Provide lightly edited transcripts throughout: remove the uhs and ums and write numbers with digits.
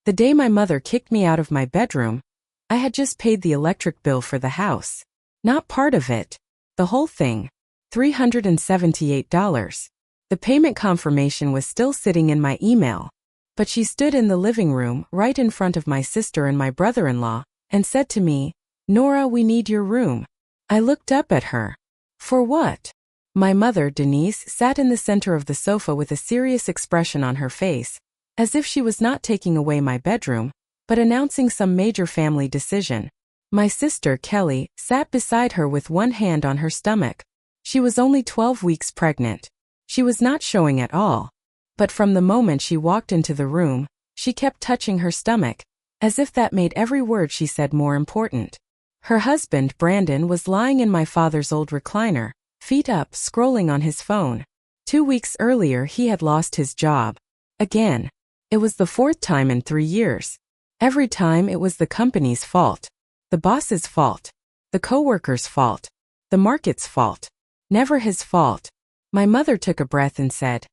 The day my mother kicked me out of my bedroom, I had just paid the electric bill for the house. Not part of it. The whole thing. $378. The payment confirmation was still sitting in my email. But she stood in the living room, right in front of my sister and my brother-in-law, and said to me, "Nora, we need your room." I looked up at her. For what? My mother, Denise, sat in the center of the sofa with a serious expression on her face, as if she was not taking away my bedroom, but announcing some major family decision. My sister, Kelly, sat beside her with one hand on her stomach. She was only 12 weeks pregnant. She was not showing at all. But from the moment she walked into the room, she kept touching her stomach, as if that made every word she said more important. Her husband, Brandon, was lying in my father's old recliner, feet up, scrolling on his phone. 2 weeks earlier he had lost his job. Again. It was the 4th time in 3 years. Every time it was the company's fault. The boss's fault. The coworker's fault. The market's fault. Never his fault. My mother took a breath and said,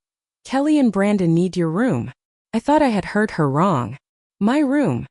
"Kelly and Brandon need your room." I thought I had heard her wrong. My room?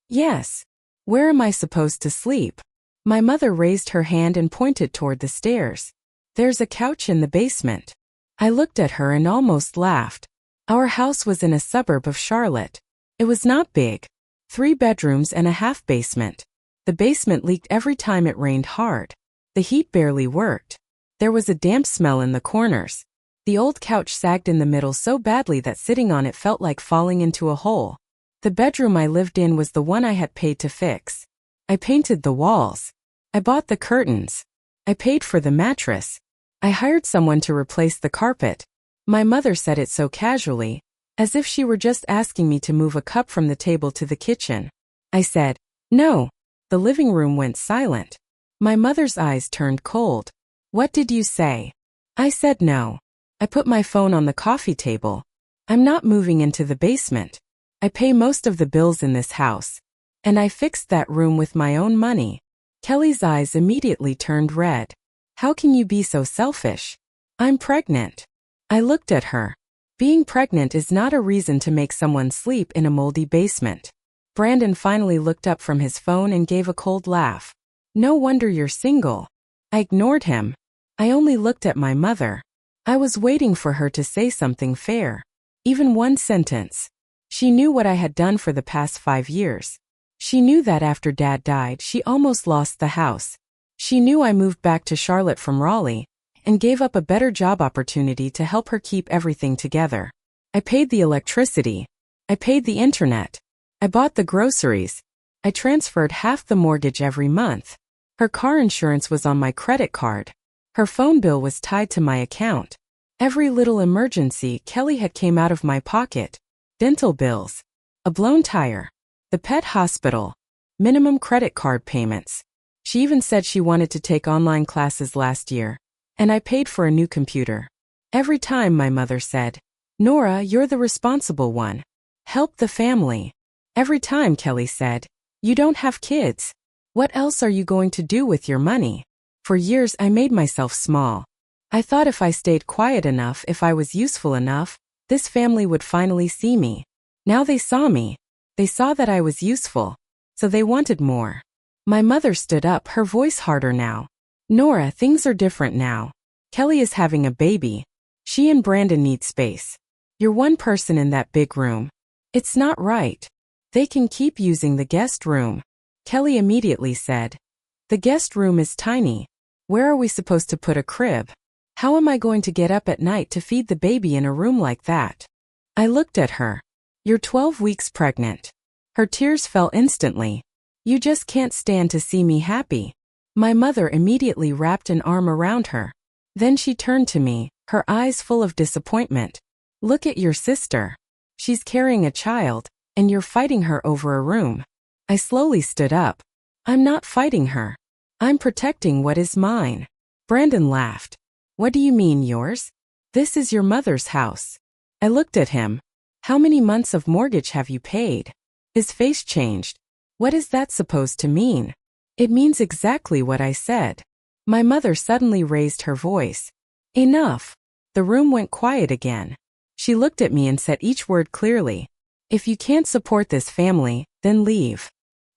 Yes. Where am I supposed to sleep? My mother raised her hand and pointed toward the stairs. There's a couch in the basement. I looked at her and almost laughed. Our house was in a suburb of Charlotte. It was not big. 3 bedrooms and a half basement. The basement leaked every time it rained hard. The heat barely worked. There was a damp smell in the corners. The old couch sagged in the middle so badly that sitting on it felt like falling into a hole. The bedroom I lived in was the one I had paid to fix. I painted the walls. I bought the curtains. I paid for the mattress. I hired someone to replace the carpet. My mother said it so casually, as if she were just asking me to move a cup from the table to the kitchen. I said, "No." The living room went silent. My mother's eyes turned cold. "What did you say?" I said no. I put my phone on the coffee table. I'm not moving into the basement. I pay most of the bills in this house. And I fixed that room with my own money. Kelly's eyes immediately turned red. How can you be so selfish? I'm pregnant. I looked at her. Being pregnant is not a reason to make someone sleep in a moldy basement. Brandon finally looked up from his phone and gave a cold laugh. "No wonder you're single." I ignored him. I only looked at my mother. I was waiting for her to say something fair. Even one sentence. She knew what I had done for the past 5 years. She knew that after Dad died, she almost lost the house. She knew I moved back to Charlotte from Raleigh and gave up a better job opportunity to help her keep everything together. I paid the electricity. I paid the internet. I bought the groceries. I transferred half the mortgage every month. Her car insurance was on my credit card. Her phone bill was tied to my account. Every little emergency, Kelly had came out of my pocket. Dental bills. A blown tire. The pet hospital. Minimum credit card payments. She even said she wanted to take online classes last year. And I paid for a new computer. Every time my mother said, "Nora, you're the responsible one. Help the family." Every time Kelly said, "You don't have kids. What else are you going to do with your money?" For years I made myself small. I thought if I stayed quiet enough, if I was useful enough, this family would finally see me. Now they saw me. They saw that I was useful. So they wanted more. My mother stood up, her voice harder now. "Nora, things are different now. Kelly is having a baby. She and Brandon need space. You're one person in that big room. It's not right. They can keep using the guest room." Kelly immediately said, "The guest room is tiny. Where are we supposed to put a crib? How am I going to get up at night to feed the baby in a room like that?" I looked at her. "You're 12 weeks pregnant." Her tears fell instantly. "You just can't stand to see me happy." My mother immediately wrapped an arm around her. Then she turned to me, her eyes full of disappointment. "Look at your sister. She's carrying a child, and you're fighting her over a room." I slowly stood up. "I'm not fighting her. I'm protecting what is mine." Brandon laughed. "What do you mean yours? This is your mother's house." I looked at him. "How many months of mortgage have you paid?" His face changed. "What is that supposed to mean?" "It means exactly what I said." My mother suddenly raised her voice. "Enough." The room went quiet again. She looked at me and said each word clearly. If you can't support this family, then leave.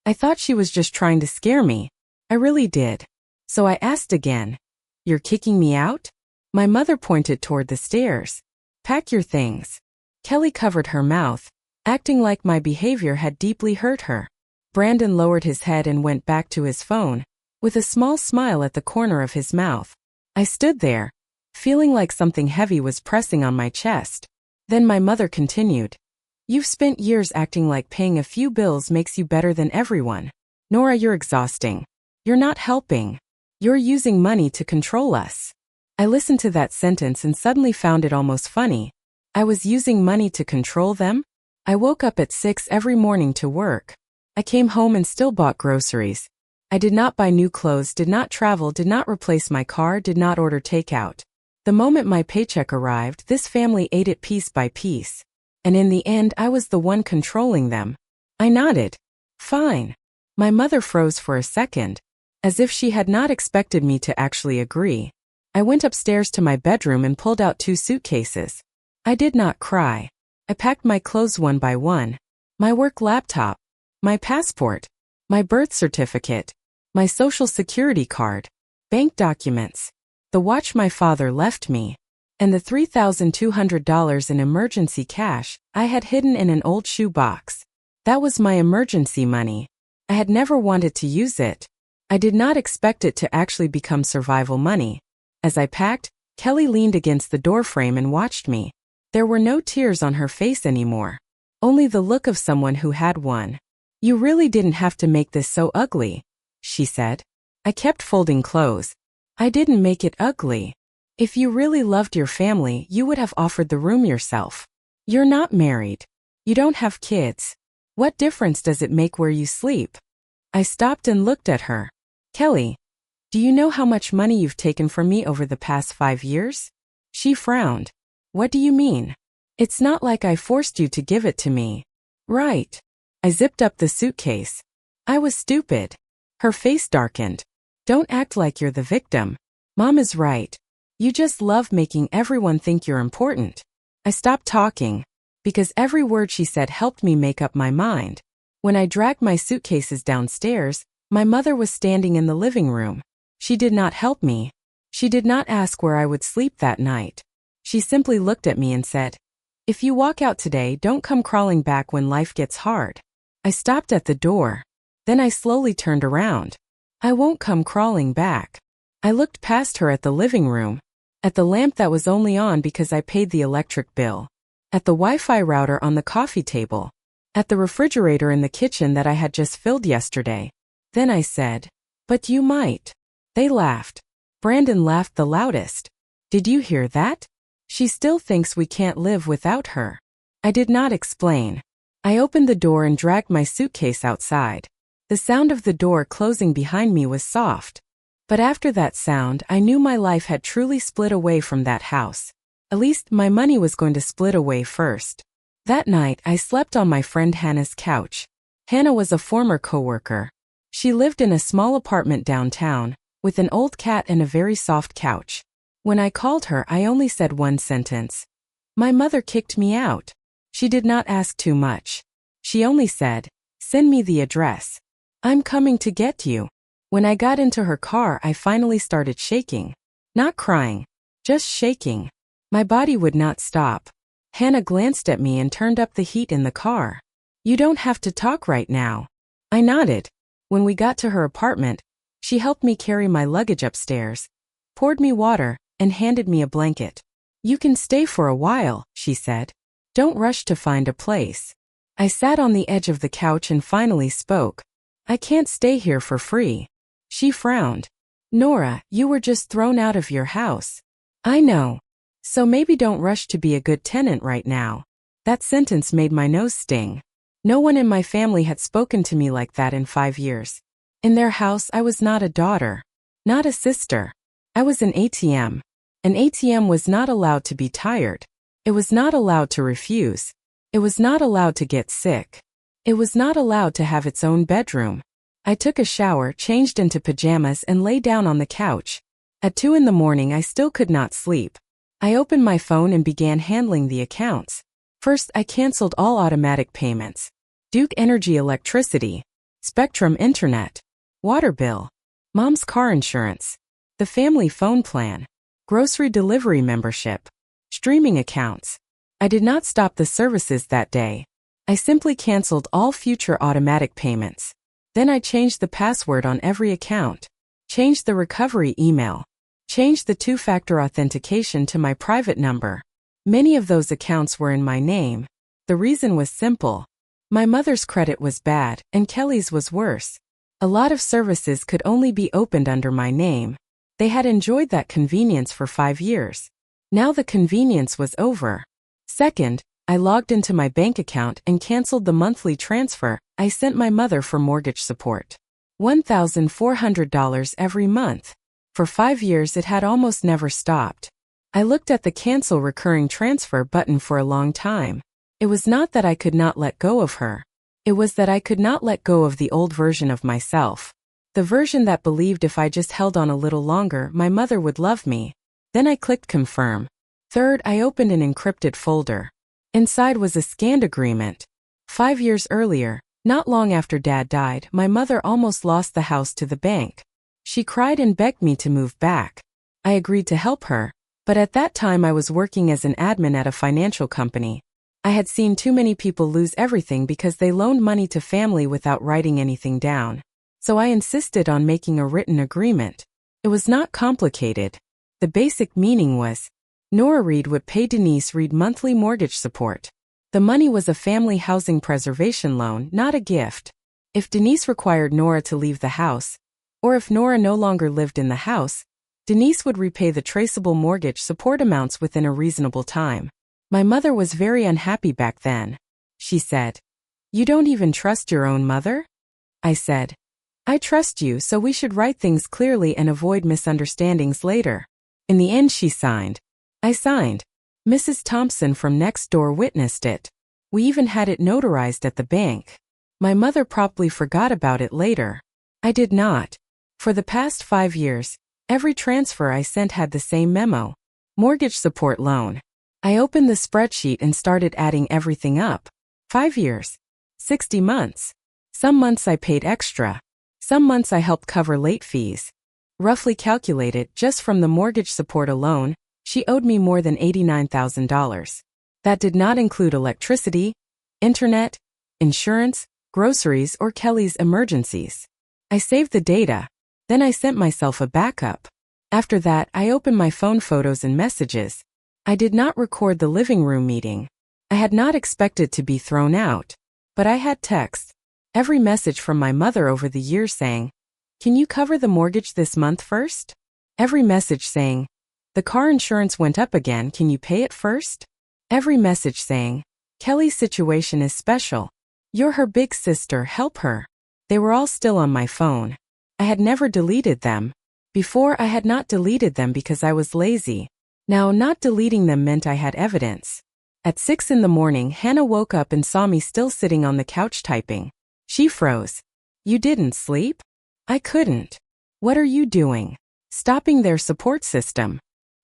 I thought she was just trying to scare me. I really did. So I asked again, "You're kicking me out?" My mother pointed toward the stairs. "Pack your things." Kelly covered her mouth, acting like my behavior had deeply hurt her. Brandon lowered his head and went back to his phone, with a small smile at the corner of his mouth. I stood there, feeling like something heavy was pressing on my chest. Then my mother continued, "You've spent years acting like paying a few bills makes you better than everyone. Nora, you're exhausting. You're not helping. You're using money to control us." I listened to that sentence and suddenly found it almost funny. I was using money to control them? I woke up at 6 every morning to work. I came home and still bought groceries. I did not buy new clothes, did not travel, did not replace my car, did not order takeout. The moment my paycheck arrived, this family ate it piece by piece. And in the end, I was the one controlling them. I nodded. Fine. My mother froze for a second, as if she had not expected me to actually agree. I went upstairs to my bedroom and pulled out 2 suitcases. I did not cry. I packed my clothes one by one. My work laptop, my passport, my birth certificate, my social security card, bank documents, the watch my father left me, and the $3,200 in emergency cash I had hidden in an old shoe box. That was my emergency money. I had never wanted to use it. I did not expect it to actually become survival money. As I packed, Kelly leaned against the doorframe and watched me. There were no tears on her face anymore, only the look of someone who had one. "You really didn't have to make this so ugly," she said. I kept folding clothes. "I didn't make it ugly. If you really loved your family, you would have offered the room yourself. You're not married. You don't have kids. What difference does it make where you sleep?" I stopped and looked at her. "Kelly, do you know how much money you've taken from me over the past 5 years? She frowned. "What do you mean? It's not like I forced you to give it to me." "Right." I zipped up the suitcase. "I was stupid." Her face darkened. "Don't act like you're the victim. Mom is right. You just love making everyone think you're important." I stopped talking, because every word she said helped me make up my mind. When I dragged my suitcases downstairs, my mother was standing in the living room. She did not help me. She did not ask where I would sleep that night. She simply looked at me and said, "If you walk out today, don't come crawling back when life gets hard." I stopped at the door. Then I slowly turned around. "I won't come crawling back." I looked past her at the living room, at the lamp that was only on because I paid the electric bill, at the Wi-Fi router on the coffee table, at the refrigerator in the kitchen that I had just filled yesterday. Then I said, "But you might." They laughed. Brandon laughed the loudest. "Did you hear that? She still thinks we can't live without her." I did not explain. I opened the door and dragged my suitcase outside. The sound of the door closing behind me was soft. But after that sound, I knew my life had truly split away from that house. At least my money was going to split away first. That night, I slept on my friend Hannah's couch. Hannah was a former coworker. She lived in a small apartment downtown, with an old cat and a very soft couch. When I called her, I only said one sentence. "My mother kicked me out." She did not ask too much. She only said, "Send me the address. I'm coming to get you." When I got into her car, I finally started shaking. Not crying, just shaking. My body would not stop. Hannah glanced at me and turned up the heat in the car. "You don't have to talk right now." I nodded. When we got to her apartment, she helped me carry my luggage upstairs, poured me water, and handed me a blanket. "You can stay for a while," she said. "Don't rush to find a place." I sat on the edge of the couch and finally spoke. "I can't stay here for free." She frowned. "Nora, you were just thrown out of your house." "I know. So maybe don't rush to be a good tenant right now." That sentence made my nose sting. No one in my family had spoken to me like that in 5 years. In their house, I was not a daughter, not a sister. I was an ATM. An ATM was not allowed to be tired. It was not allowed to refuse. It was not allowed to get sick. It was not allowed to have its own bedroom. I took a shower, changed into pajamas, and lay down on the couch. At 2 in the morning, I still could not sleep. I opened my phone and began handling the accounts. First, I canceled all automatic payments. Duke Energy electricity, Spectrum internet, water bill, mom's car insurance, the family phone plan, grocery delivery membership, streaming accounts. I did not stop the services that day. I simply canceled all future automatic payments. Then I changed the password on every account, changed the recovery email, changed the two-factor authentication to my private number. Many of those accounts were in my name. The reason was simple. My mother's credit was bad, and Kelly's was worse. A lot of services could only be opened under my name. They had enjoyed that convenience for 5 years. Now the convenience was over. Second, I logged into my bank account and canceled the monthly transfer I sent my mother for mortgage support. $1,400 every month. For 5 years it had almost never stopped. I looked at the cancel recurring transfer button for a long time. It was not that I could not let go of her. It was that I could not let go of the old version of myself. The version that believed if I just held on a little longer, my mother would love me. Then I clicked confirm. Third, I opened an encrypted folder. Inside was a scanned agreement. 5 years earlier, not long after Dad died, my mother almost lost the house to the bank. She cried and begged me to move back. I agreed to help her, but at that time I was working as an admin at a financial company. I had seen too many people lose everything because they loaned money to family without writing anything down. So I insisted on making a written agreement. It was not complicated. The basic meaning was, Nora Reed would pay Denise Reed monthly mortgage support. The money was a family housing preservation loan, not a gift. If Denise required Nora to leave the house, or if Nora no longer lived in the house, Denise would repay the traceable mortgage support amounts within a reasonable time. My mother was very unhappy back then. She said, "You don't even trust your own mother?" I said, "I trust you, so we should write things clearly and avoid misunderstandings later." In the end she signed. I signed. Mrs. Thompson from next door witnessed it. We even had it notarized at the bank. My mother probably forgot about it later. I did not. For the past 5 years, every transfer I sent had the same memo. Mortgage support loan. I opened the spreadsheet and started adding everything up. 5 years. 60 months. Some months I paid extra. Some months I helped cover late fees. Roughly calculated, just from the mortgage support alone, she owed me more than $89,000. That did not include electricity, internet, insurance, groceries, or Kelly's emergencies. I saved the data. Then I sent myself a backup. After that, I opened my phone photos and messages. I did not record the living room meeting. I had not expected to be thrown out. But I had text. Every message from my mother over the years saying, "Can you cover the mortgage this month first?" Every message saying, "The car insurance went up again, can you pay it first?" Every message saying, "Kelly's situation is special. You're her big sister, help her." They were all still on my phone. I had never deleted them. Before, I had not deleted them because I was lazy. Now, not deleting them meant I had evidence. At 6 in the morning, Hannah woke up and saw me still sitting on the couch typing. She froze. "You didn't sleep?" I couldn't. "What are you doing?" "Stopping their support system."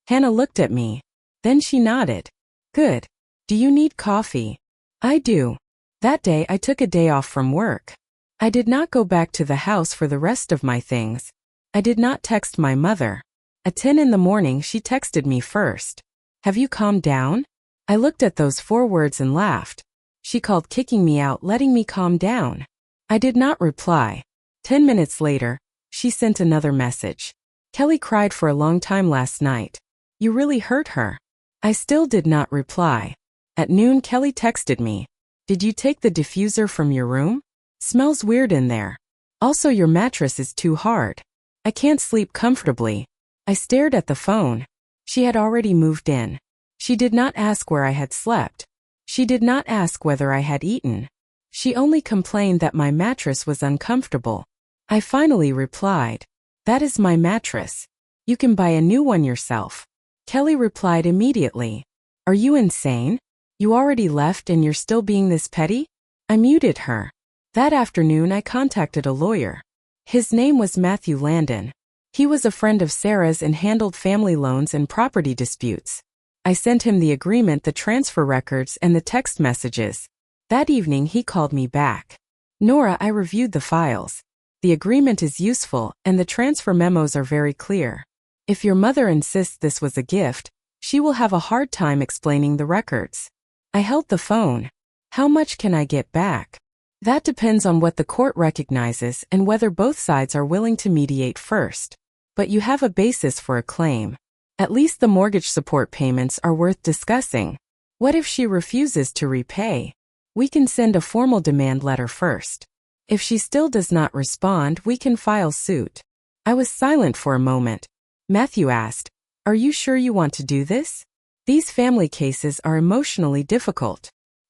Hannah looked at me. Then she nodded. "Good. Do you need coffee?" "I do." That day I took a day off from work. I did not go back to the house for the rest of my things. I did not text my mother. At 10 in the morning she texted me first. "Have you calmed down?" I looked at those 4 words and laughed. She called kicking me out, letting me calm down. I did not reply. 10 minutes later, she sent another message. "Kelly cried for a long time last night. You really hurt her." I still did not reply. At noon Kelly texted me. "Did you take the diffuser from your room? Smells weird in there. Also your mattress is too hard. I can't sleep comfortably." I stared at the phone. She had already moved in. She did not ask where I had slept. She did not ask whether I had eaten. She only complained that my mattress was uncomfortable. I finally replied, "That is my mattress. You can buy a new one yourself." Kelly replied immediately, "Are you insane? You already left and you're still being this petty?" I muted her. That afternoon I contacted a lawyer. His name was Matthew Landon. He was a friend of Sarah's and handled family loans and property disputes. I sent him the agreement, the transfer records, and the text messages. That evening he called me back. Nora, I reviewed the files. The agreement is useful, and the transfer memos are very clear. If your mother insists this was a gift, she will have a hard time explaining the records. I held the phone. How much can I get back? That depends on what the court recognizes and whether both sides are willing to mediate first. But you have a basis for a claim. At least the mortgage support payments are worth discussing. What if she refuses to repay? We can send a formal demand letter first. If she still does not respond, we can file suit. I was silent for a moment. Matthew asked, "Are you sure you want to do this? These family cases are emotionally difficult."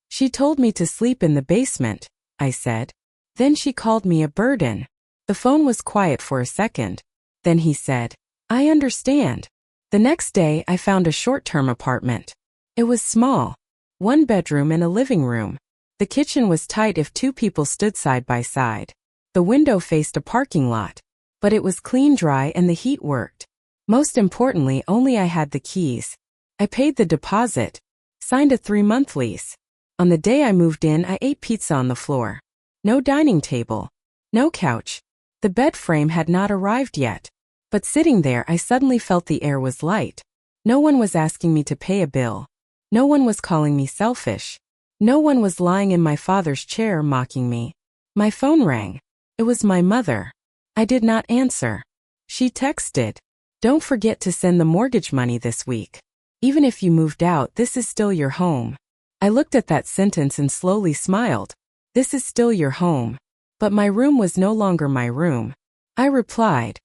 She told me to sleep in the basement, I said. Then she called me a burden. The phone was quiet for a second. Then he said, "I understand." The next day I found a short-term apartment. It was small. 1 bedroom and a living room. The kitchen was tight if 2 people stood side by side. The window faced a parking lot. But it was clean, dry, and the heat worked. Most importantly, only I had the keys. I paid the deposit. Signed a 3-month lease. On the day I moved in, I ate pizza on the floor. No dining table. No couch. The bed frame had not arrived yet. But sitting there, I suddenly felt the air was light. No one was asking me to pay a bill. No one was calling me selfish. No one was lying in my father's chair mocking me. My phone rang. It was my mother. I did not answer. She texted, "Don't forget to send the mortgage money this week. Even if you moved out, this is still your home." I looked at that sentence and slowly smiled. This is still your home. But my room was no longer my room. I replied,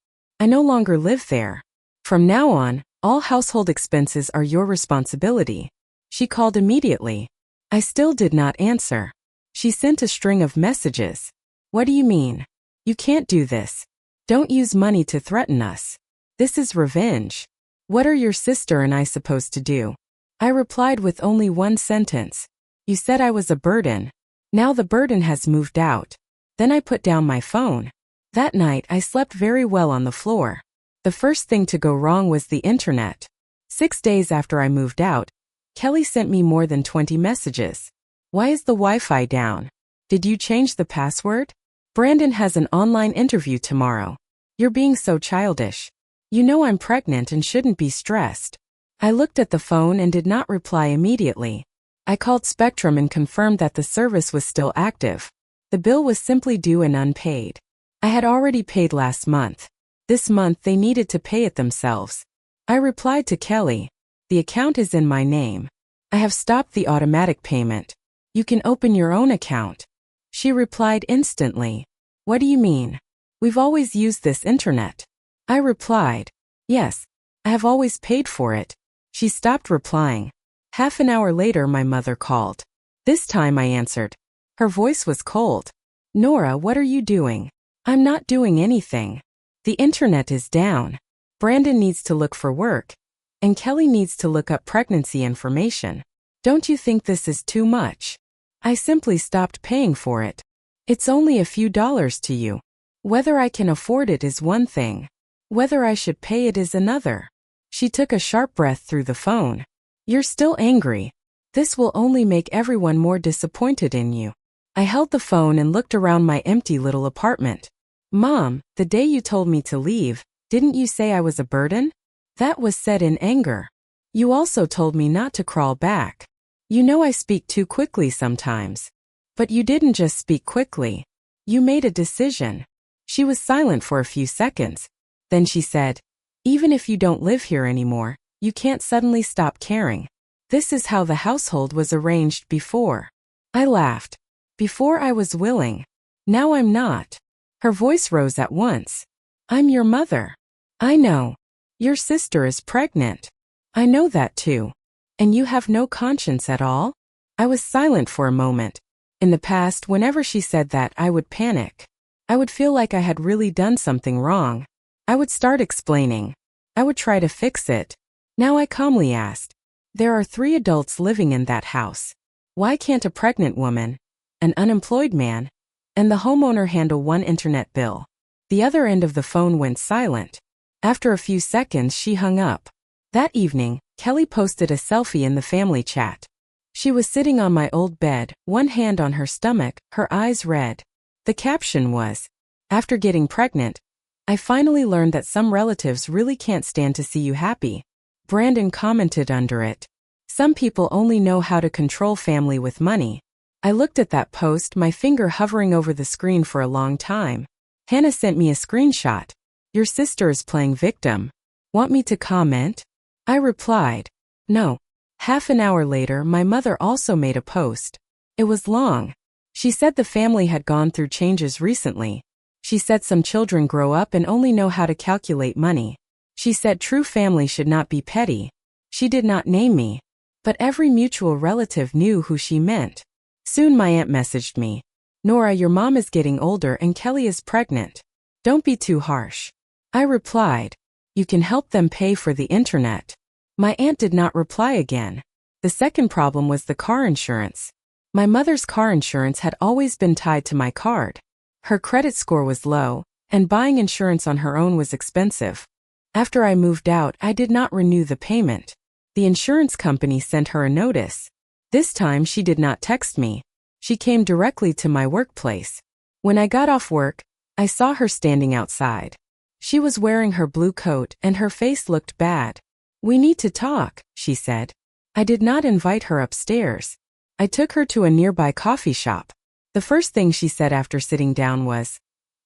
"I no longer live there. From now on, all household expenses are your responsibility." She called immediately. I still did not answer. She sent a string of messages. "What do you mean? You can't do this. Don't use money to threaten us. This is revenge. What are your sister and I supposed to do?" I replied with only one sentence. "You said I was a burden. Now the burden has moved out." Then I put down my phone. That night I slept very well on the floor. The first thing to go wrong was the internet. 6 days after I moved out, Kelly sent me more than 20 messages. "Why is the Wi-Fi down? Did you change the password? Brandon has an online interview tomorrow. You're being so childish. You know I'm pregnant and shouldn't be stressed." I looked at the phone and did not reply immediately. I called Spectrum and confirmed that the service was still active. The bill was simply due and unpaid. I had already paid last month. This month they needed to pay it themselves. I replied to Kelly, "The account is in my name. I have stopped the automatic payment. You can open your own account." She replied instantly, "What do you mean? We've always used this internet." I replied, "Yes, I have always paid for it." She stopped replying. Half an hour later my mother called. This time I answered. Her voice was cold. "Nora, what are you doing?" "I'm not doing anything. The internet is down. Brandon needs to look for work. And Kelly needs to look up pregnancy information. Don't you think this is too much?" I simply stopped paying for it. It's only a few dollars to you. Whether I can afford it is one thing. Whether I should pay it is another. She took a sharp breath through the phone. "You're still angry. This will only make everyone more disappointed in you." I held the phone and looked around my empty little apartment. "Mom, the day you told me to leave, didn't you say I was a burden?" That was said in anger. "You also told me not to crawl back. You know I speak too quickly sometimes. But you didn't just speak quickly. You made a decision." She was silent for a few seconds. Then she said, "Even if you don't live here anymore, you can't suddenly stop caring. This is how the household was arranged before." I laughed. "Before I was willing. Now I'm not." Her voice rose at once. "I'm your mother. I know. Your sister is pregnant. I know that too. And you have no conscience at all?" I was silent for a moment. In the past, whenever she said that, I would panic. I would feel like I had really done something wrong. I would start explaining. I would try to fix it. Now I calmly asked, "There are 3 adults living in that house. Why can't a pregnant woman, an unemployed man, and the homeowner handle one internet bill?" The other end of the phone went silent. After a few seconds she hung up. That evening, Kelly posted a selfie in the family chat. She was sitting on my old bed, one hand on her stomach, her eyes red. The caption was, "After getting pregnant, I finally learned that some relatives really can't stand to see you happy." Brandon commented under it, "Some people only know how to control family with money." I looked at that post, my finger hovering over the screen for a long time. Hannah sent me a screenshot. "Your sister is playing victim. Want me to comment?" I replied, "No." Half an hour later, my mother also made a post. It was long. She said the family had gone through changes recently. She said some children grow up and only know how to calculate money. She said true family should not be petty. She did not name me, but every mutual relative knew who she meant. Soon my aunt messaged me, "Nora, your mom is getting older and Kelly is pregnant. Don't be too harsh." I replied, "You can help them pay for the internet." My aunt did not reply again. The second problem was the car insurance. My mother's car insurance had always been tied to my card. Her credit score was low, and buying insurance on her own was expensive. After I moved out, I did not renew the payment. The insurance company sent her a notice. This time she did not text me. She came directly to my workplace. When I got off work, I saw her standing outside. She was wearing her blue coat and her face looked bad. "We need to talk," she said. I did not invite her upstairs. I took her to a nearby coffee shop. The first thing she said after sitting down was,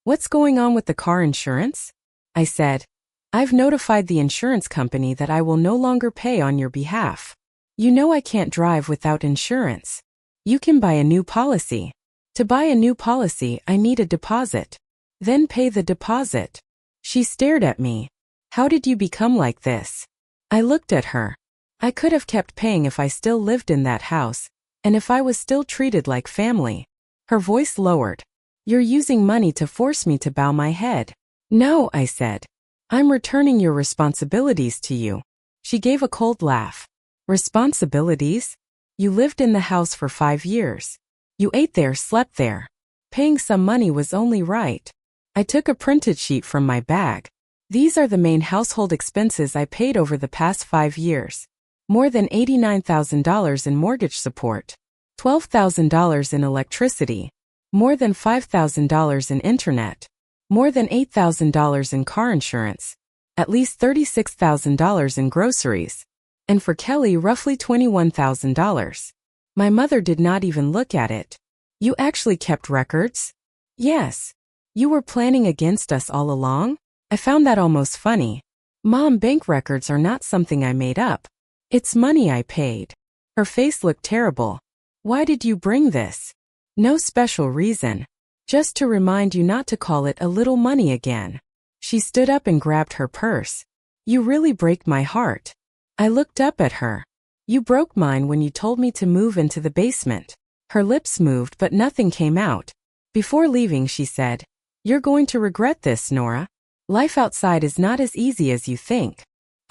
"What's going on with the car insurance?" I said, "I've notified the insurance company that I will no longer pay on your behalf. You know I can't drive without insurance. You can buy a new policy. To buy a new policy, I need a deposit. Then pay the deposit." She stared at me. "How did you become like this?" I looked at her. I could have kept paying if I still lived in that house, and if I was still treated like family. Her voice lowered. "You're using money to force me to bow my head." "No," I said. "I'm returning your responsibilities to you." She gave a cold laugh. "Responsibilities? You lived in the house for 5 years. You ate there, slept there. Paying some money was only right." I took a printed sheet from my bag. "These are the main household expenses I paid over the past 5 years. More than $89,000 in mortgage support. $12,000 in electricity. More than $5,000 in internet. More than $8,000 in car insurance. At least $36,000 in groceries. And for Kelly, roughly $21,000. My mother did not even look at it. "You actually kept records?" "Yes." "You were planning against us all along?" I found that almost funny. "Mom, bank records are not something I made up. It's money I paid." Her face looked terrible. "Why did you bring this?" "No special reason. Just to remind you not to call it a little money again." She stood up and grabbed her purse. "You really break my heart." I looked up at her. "You broke mine when you told me to move into the basement." Her lips moved but nothing came out. Before leaving, she said, "You're going to regret this, Nora. Life outside is not as easy as you think."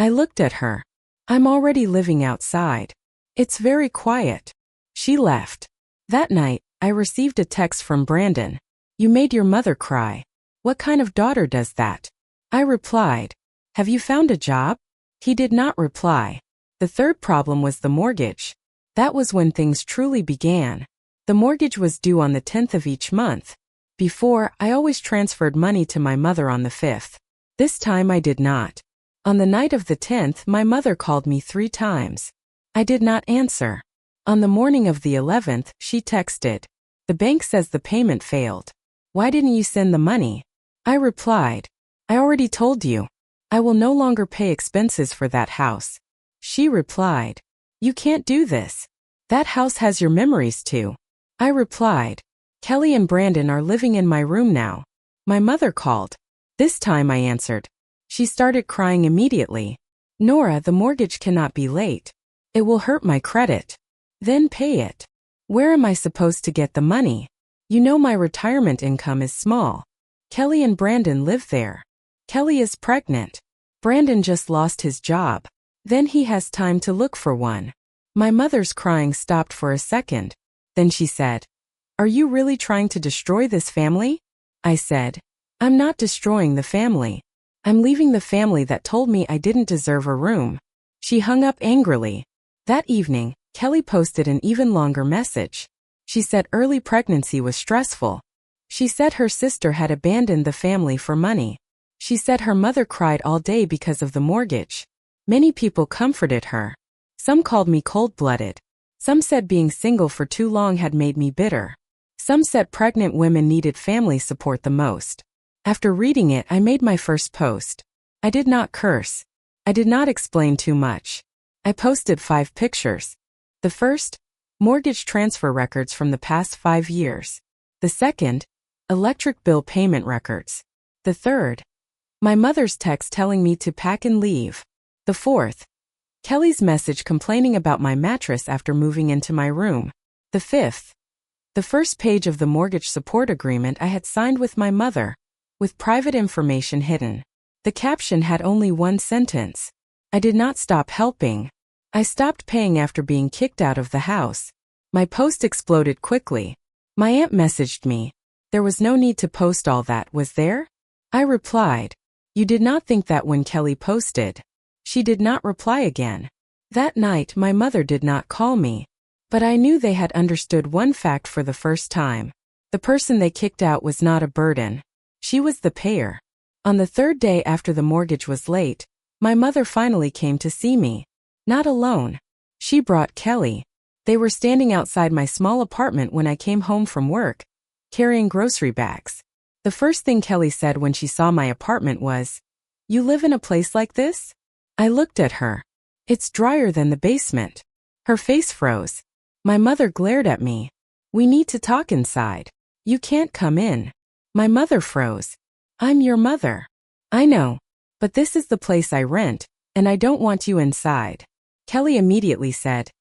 I looked at her. "I'm already living outside. It's very quiet." She left. That night, I received a text from Brandon. "You made your mother cry. What kind of daughter does that?" I replied, "Have you found a job?" He did not reply. The third problem was the mortgage. That was when things truly began. The mortgage was due on the 10th of each month. Before, I always transferred money to my mother on the 5th. This time I did not. On the night of the 10th, my mother called me 3 times. I did not answer. On the morning of the 11th, she texted, "The bank says the payment failed. Why didn't you send the money?" I replied, "I already told you. I will no longer pay expenses for that house." She replied, "You can't do this. That house has your memories too." I replied, "Kelly and Brandon are living in my room now." My mother called. This time I answered. She started crying immediately. "Nora, the mortgage cannot be late. It will hurt my credit." "Then pay it." "Where am I supposed to get the money? You know my retirement income is small. Kelly and Brandon live there. Kelly is pregnant. Brandon just lost his job. Then he has time to look for one." My mother's crying stopped for a second. Then she said, "Are you really trying to destroy this family?" I said, "I'm not destroying the family. I'm leaving the family that told me I didn't deserve a room." She hung up angrily. That evening, Kelly posted an even longer message. She said early pregnancy was stressful. She said her sister had abandoned the family for money. She said her mother cried all day because of the mortgage. Many people comforted her. Some called me cold-blooded. Some said being single for too long had made me bitter. Some said pregnant women needed family support the most. After reading it, I made my first post. I did not curse. I did not explain too much. I posted 5 pictures. The first, mortgage transfer records from the past 5 years. The second, electric bill payment records. The third, my mother's text telling me to pack and leave. The fourth, Kelly's message complaining about my mattress after moving into my room. The fifth, the first page of the mortgage support agreement I had signed with my mother, with private information hidden. The caption had only one sentence. I did not stop helping. I stopped paying after being kicked out of the house. My post exploded quickly. My aunt messaged me. There was no need to post all that, was there? I replied. You did not think that when Kelly posted. She did not reply again. That night my mother did not call me. But I knew they had understood one fact for the first time. The person they kicked out was not a burden. She was the payer. On the 3rd day after the mortgage was late, my mother finally came to see me. Not alone. She brought Kelly. They were standing outside my small apartment when I came home from work, carrying grocery bags. The first thing Kelly said when she saw my apartment was, "You live in a place like this?" I looked at her. It's drier than the basement. Her face froze. My mother glared at me. We need to talk inside. You can't come in. My mother froze. I'm your mother. I know. But this is the place I rent, and I don't want you inside. Kelly immediately said,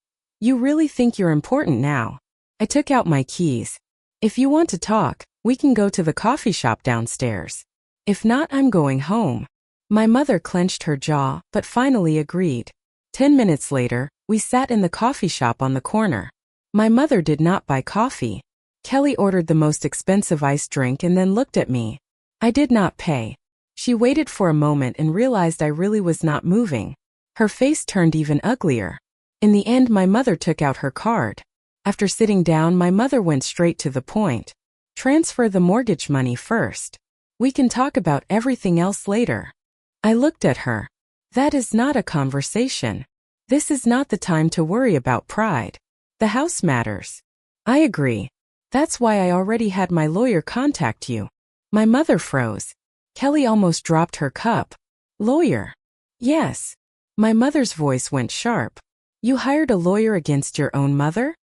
You really think you're important now? I took out my keys. If you want to talk, we can go to the coffee shop downstairs. If not, I'm going home. My mother clenched her jaw, but finally agreed. 10 minutes later, we sat in the coffee shop on the corner. My mother did not buy coffee. Kelly ordered the most expensive iced drink and then looked at me. I did not pay. She waited for a moment and realized I really was not moving. Her face turned even uglier. In the end, my mother took out her card. After sitting down, my mother went straight to the point. Transfer the mortgage money first. We can talk about everything else later. I looked at her. That is not a conversation. This is not the time to worry about pride. The house matters. I agree. That's why I already had my lawyer contact you. My mother froze. Kelly almost dropped her cup. Lawyer? Yes. My mother's voice went sharp. You hired a lawyer against your own mother?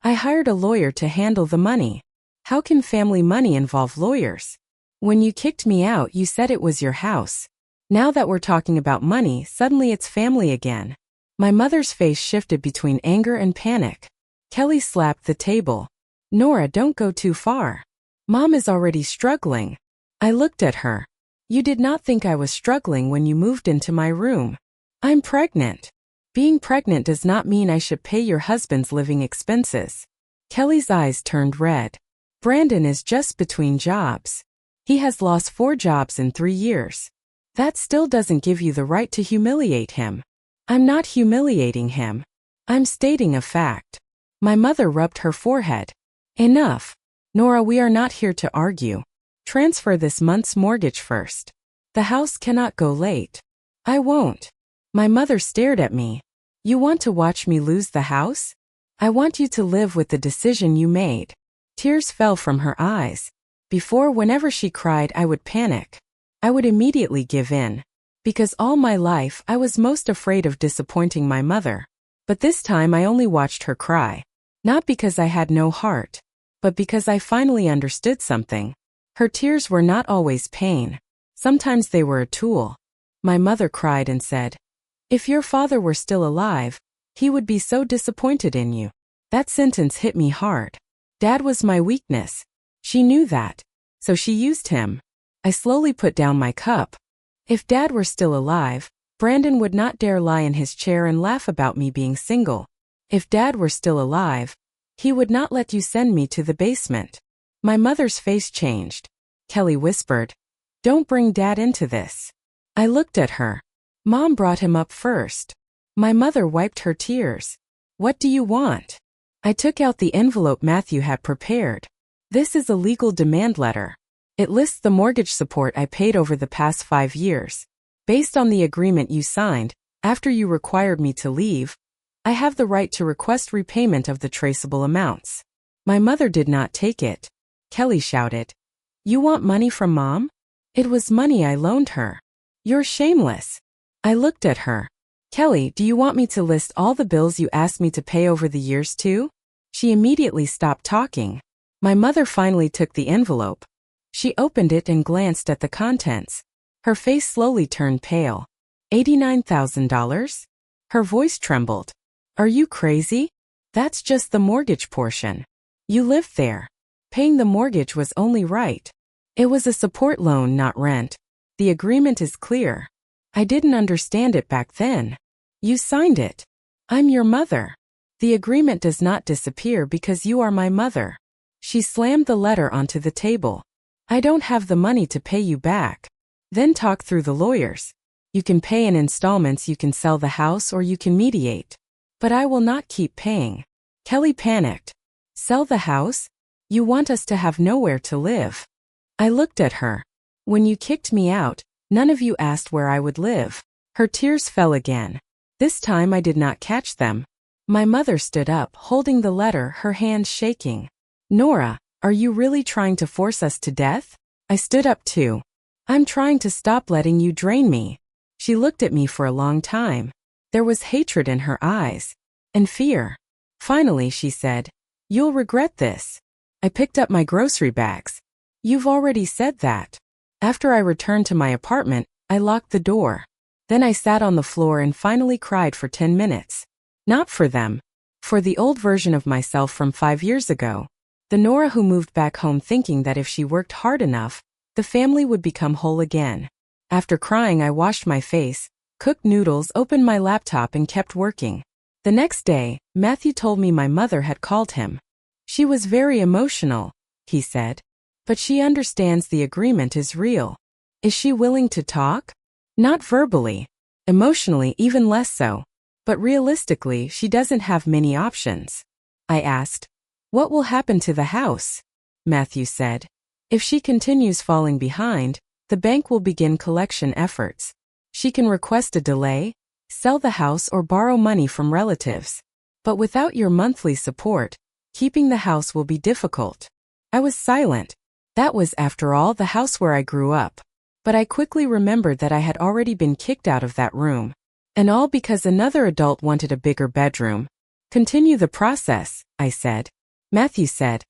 I hired a lawyer to handle the money. How can family money involve lawyers? When you kicked me out, you said it was your house. Now that we're talking about money, suddenly it's family again. My mother's face shifted between anger and panic. Kelly slapped the table. Nora, don't go too far. Mom is already struggling. I looked at her. You did not think I was struggling when you moved into my room. I'm pregnant. Being pregnant does not mean I should pay your husband's living expenses. Kelly's eyes turned red. Brandon is just between jobs. He has lost 4 jobs in 3 years. That still doesn't give you the right to humiliate him. I'm not humiliating him. I'm stating a fact. My mother rubbed her forehead. Enough. Nora, we are not here to argue. Transfer this month's mortgage first. The house cannot go late. I won't. My mother stared at me. You want to watch me lose the house? I want you to live with the decision you made. Tears fell from her eyes. Before, whenever she cried, I would panic. I would immediately give in. Because all my life, I was most afraid of disappointing my mother. But this time I only watched her cry. Not because I had no heart, but because I finally understood something. Her tears were not always pain. Sometimes they were a tool. My mother cried and said, If your father were still alive, he would be so disappointed in you. That sentence hit me hard. Dad was my weakness. She knew that. So she used him. I slowly put down my cup. If Dad were still alive, Brandon would not dare lie in his chair and laugh about me being single. If Dad were still alive, he would not let you send me to the basement. My mother's face changed. Kelly whispered, Don't bring Dad into this. I looked at her. Mom brought him up first. My mother wiped her tears. What do you want? I took out the envelope Matthew had prepared. This is a legal demand letter. It lists the mortgage support I paid over the past 5 years. Based on the agreement you signed, after you required me to leave, I have the right to request repayment of the traceable amounts. My mother did not take it. Kelly shouted. You want money from Mom? It was money I loaned her. You're shameless. I looked at her. Kelly, do you want me to list all the bills you asked me to pay over the years too? She immediately stopped talking. My mother finally took the envelope. She opened it and glanced at the contents. Her face slowly turned pale. $89,000? Her voice trembled. Are you crazy? That's just the mortgage portion. You lived there. Paying the mortgage was only right. It was a support loan, not rent. The agreement is clear. I didn't understand it back then. You signed it. I'm your mother. The agreement does not disappear because you are my mother. She slammed the letter onto the table. I don't have the money to pay you back. Then talk through the lawyers. You can pay in installments, you can sell the house, or you can mediate. But I will not keep paying. Kelly panicked. Sell the house? You want us to have nowhere to live. I looked at her. When you kicked me out, none of you asked where I would live. Her tears fell again. This time I did not catch them. My mother stood up, holding the letter, her hands shaking. Nora, are you really trying to force us to death? I stood up too. I'm trying to stop letting you drain me. She looked at me for a long time. There was hatred in her eyes. And fear. Finally, she said, You'll regret this. I picked up my grocery bags. You've already said that. After I returned to my apartment, I locked the door. Then I sat on the floor and finally cried for 10 minutes. Not for them. For the old version of myself from 5 years ago. The Nora who moved back home thinking that if she worked hard enough, the family would become whole again. After crying, I washed my face, cooked noodles, opened my laptop, and kept working. The next day, Matthew told me my mother had called him. She was very emotional, he said. But she understands the agreement is real. Is she willing to talk? Not verbally. Emotionally, even less so. But realistically, she doesn't have many options. I asked, What will happen to the house? Matthew said, If she continues falling behind, the bank will begin collection efforts. She can request a delay, sell the house, or borrow money from relatives. But without your monthly support, keeping the house will be difficult. I was silent. That was, after all, the house where I grew up. But I quickly remembered that I had already been kicked out of that room. And all because another adult wanted a bigger bedroom. Continue the process, I said. Matthew said,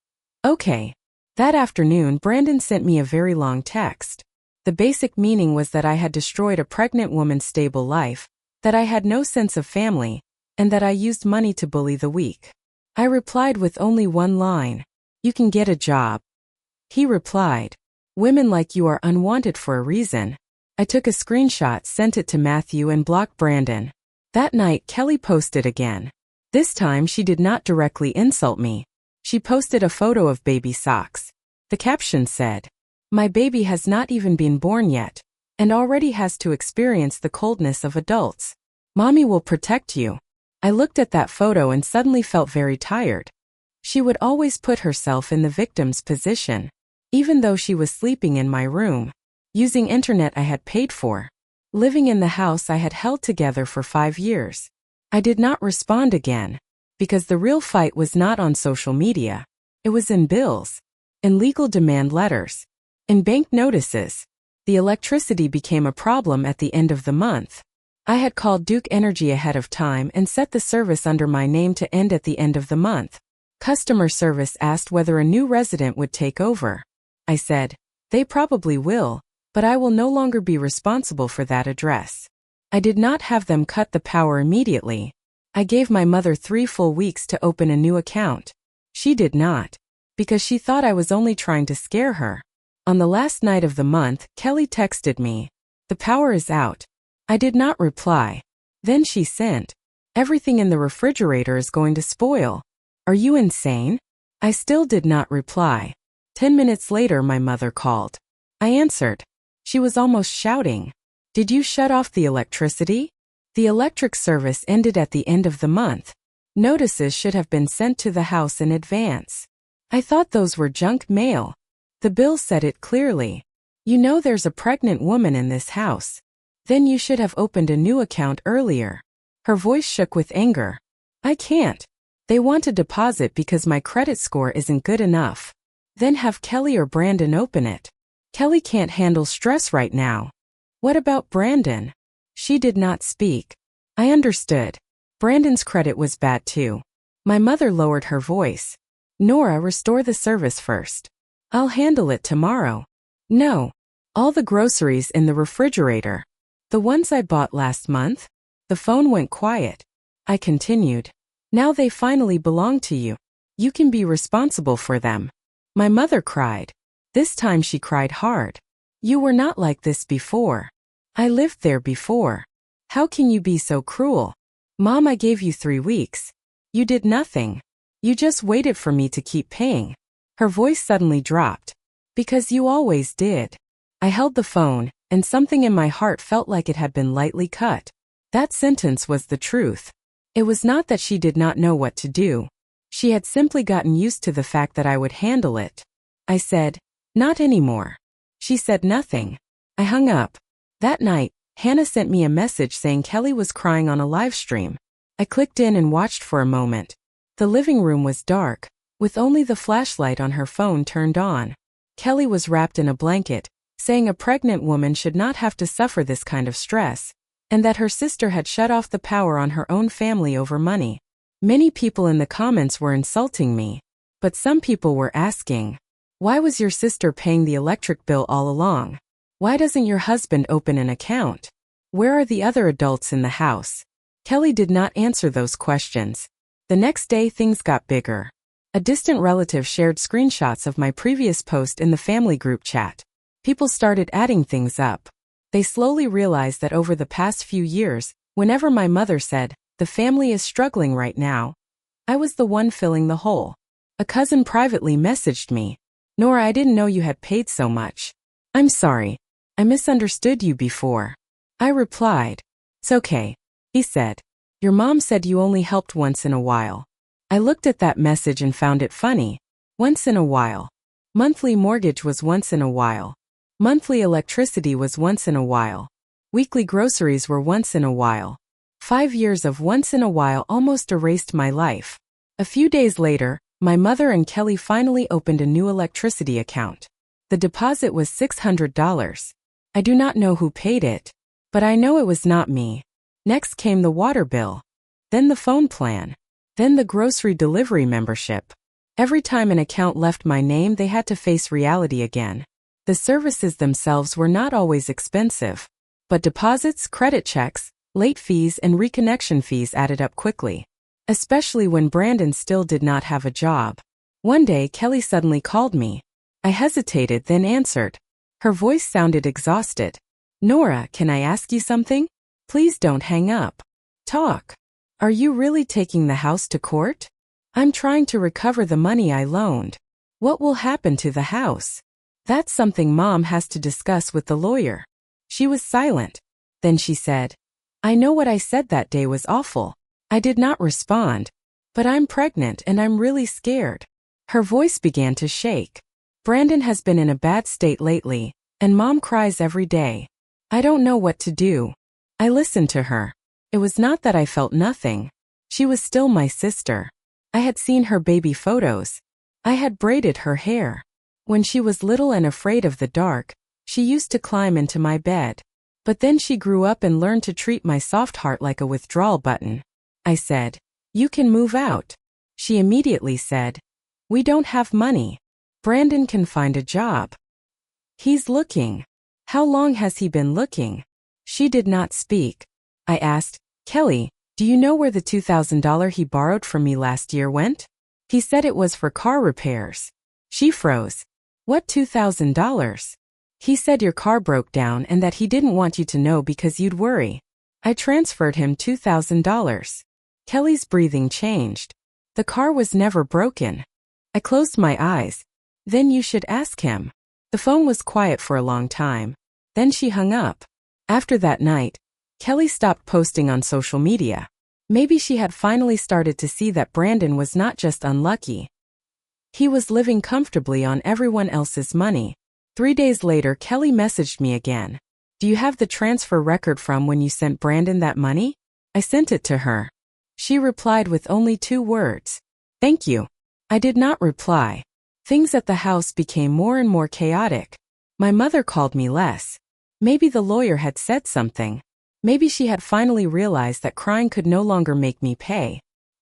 Okay. That afternoon, Brandon sent me a very long text. The basic meaning was that I had destroyed a pregnant woman's stable life, that I had no sense of family, and that I used money to bully the weak. I replied with only one line. You can get a job. He replied, Women like you are unwanted for a reason. I took a screenshot, sent it to Matthew, and blocked Brandon. That night, Kelly posted again. This time she did not directly insult me. She posted a photo of baby socks. The caption said, My baby has not even been born yet, and already has to experience the coldness of adults. Mommy will protect you. I looked at that photo and suddenly felt very tired. She would always put herself in the victim's position. Even though she was sleeping in my room, using internet I had paid for, living in the house I had held together for 5 years. I did not respond again, because the real fight was not on social media. It was in bills, in legal demand letters, in bank notices. The electricity became a problem at the end of the month. I had called Duke Energy ahead of time and set the service under my name to end at the end of the month. Customer service asked whether a new resident would take over. I said, They probably will, but I will no longer be responsible for that address. I did not have them cut the power immediately. I gave my mother 3 full weeks to open a new account. She did not, because she thought I was only trying to scare her. On the last night of the month, Kelly texted me, The power is out. I did not reply. Then she sent, Everything in the refrigerator is going to spoil. Are you insane? I still did not reply. 10 minutes later, my mother called. I answered. She was almost shouting. Did you shut off the electricity? The electric service ended at the end of the month. Notices should have been sent to the house in advance. I thought those were junk mail. The bill said it clearly. You know there's a pregnant woman in this house. Then you should have opened a new account earlier. Her voice shook with anger. I can't. They want a deposit because my credit score isn't good enough. Then have Kelly or Brandon open it. Kelly can't handle stress right now. What about Brandon? She did not speak. I understood. Brandon's credit was bad too. My mother lowered her voice. Nora, restore the service first. I'll handle it tomorrow. No. All the groceries in the refrigerator. The ones I bought last month? The phone went quiet. I continued. Now they finally belong to you. You can be responsible for them. My mother cried. This time she cried hard. You were not like this before. I lived there before. How can you be so cruel? Mom, I gave you 3 weeks. You did nothing. You just waited for me to keep paying. Her voice suddenly dropped. Because you always did. I held the phone, and something in my heart felt like it had been lightly cut. That sentence was the truth. It was not that she did not know what to do. She had simply gotten used to the fact that I would handle it. I said, not anymore. She said nothing. I hung up. That night, Hannah sent me a message saying Kelly was crying on a live stream. I clicked in and watched for a moment. The living room was dark, with only the flashlight on her phone turned on. Kelly was wrapped in a blanket, saying a pregnant woman should not have to suffer this kind of stress, and that her sister had shut off the power on her own family over money. Many people in the comments were insulting me, but some people were asking, why was your sister paying the electric bill all along? Why doesn't your husband open an account? Where are the other adults in the house? Kelly did not answer those questions. The next day things got bigger. A distant relative shared screenshots of my previous post in the family group chat. People started adding things up. They slowly realized that over the past few years, whenever my mother said, the family is struggling right now, I was the one filling the hole. A cousin privately messaged me, Nora, I didn't know you had paid so much. I'm sorry. I misunderstood you before. I replied, it's okay. He said, your mom said you only helped once in a while. I looked at that message and found it funny. Once in a while. Monthly mortgage was once in a while. Monthly electricity was once in a while. Weekly groceries were once in a while. 5 years of once in a while almost erased my life. A few days later, my mother and Kelly finally opened a new electricity account. The deposit was $600. I do not know who paid it, but I know it was not me. Next came the water bill. Then the phone plan. Then the grocery delivery membership. Every time an account left my name, they had to face reality again. The services themselves were not always expensive, but deposits, credit checks, late fees, and reconnection fees added up quickly. Especially when Brandon still did not have a job. One day, Kelly suddenly called me. I hesitated, then answered. Her voice sounded exhausted. Nora, can I ask you something? Please don't hang up. Talk. Are you really taking the house to court? I'm trying to recover the money I loaned. What will happen to the house? That's something Mom has to discuss with the lawyer. She was silent. Then she said, I know what I said that day was awful. I did not respond. But I'm pregnant and I'm really scared. Her voice began to shake. Brandon has been in a bad state lately, and Mom cries every day. I don't know what to do. I listened to her. It was not that I felt nothing. She was still my sister. I had seen her baby photos. I had braided her hair. When she was little and afraid of the dark, she used to climb into my bed. But then she grew up and learned to treat my soft heart like a withdrawal button. I said, you can move out. She immediately said, we don't have money. Brandon can find a job. He's looking. How long has he been looking? She did not speak. I asked, Kelly, do you know where the $2,000 he borrowed from me last year went? He said it was for car repairs. She froze. What $2,000? He said your car broke down and that he didn't want you to know because you'd worry. I transferred him $2,000. Kelly's breathing changed. The car was never broken. I closed my eyes. Then you should ask him. The phone was quiet for a long time. Then she hung up. After that night, Kelly stopped posting on social media. Maybe she had finally started to see that Brandon was not just unlucky. He was living comfortably on everyone else's money. 3 days later, Kelly messaged me again. Do you have the transfer record from when you sent Brandon that money? I sent it to her. She replied with only 2 words. Thank you. I did not reply. Things at the house became more and more chaotic. My mother called me less. Maybe the lawyer had said something. Maybe she had finally realized that crying could no longer make me pay.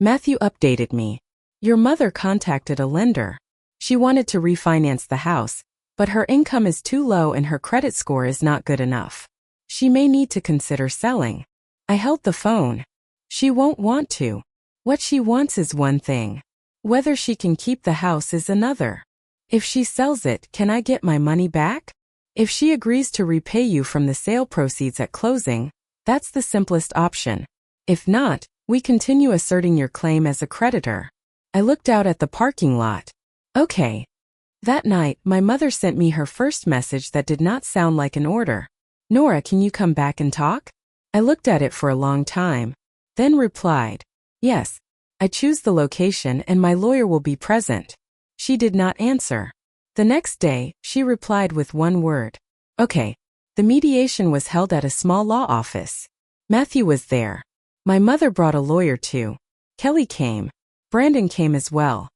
Matthew updated me. Your mother contacted a lender. She wanted to refinance the house, but her income is too low and her credit score is not good enough. She may need to consider selling. I held the phone. She won't want to. What she wants is one thing. Whether she can keep the house is another. If she sells it, can I get my money back? If she agrees to repay you from the sale proceeds at closing, that's the simplest option. If not, we continue asserting your claim as a creditor. I looked out at the parking lot. Okay. That night, my mother sent me her first message that did not sound like an order. Nora, can you come back and talk? I looked at it for a long time, then replied, yes. I choose the location and my lawyer will be present. She did not answer. The next day, she replied with 1 word. Okay. The mediation was held at a small law office. Matthew was there. My mother brought a lawyer too. Kelly came. Brandon came as well.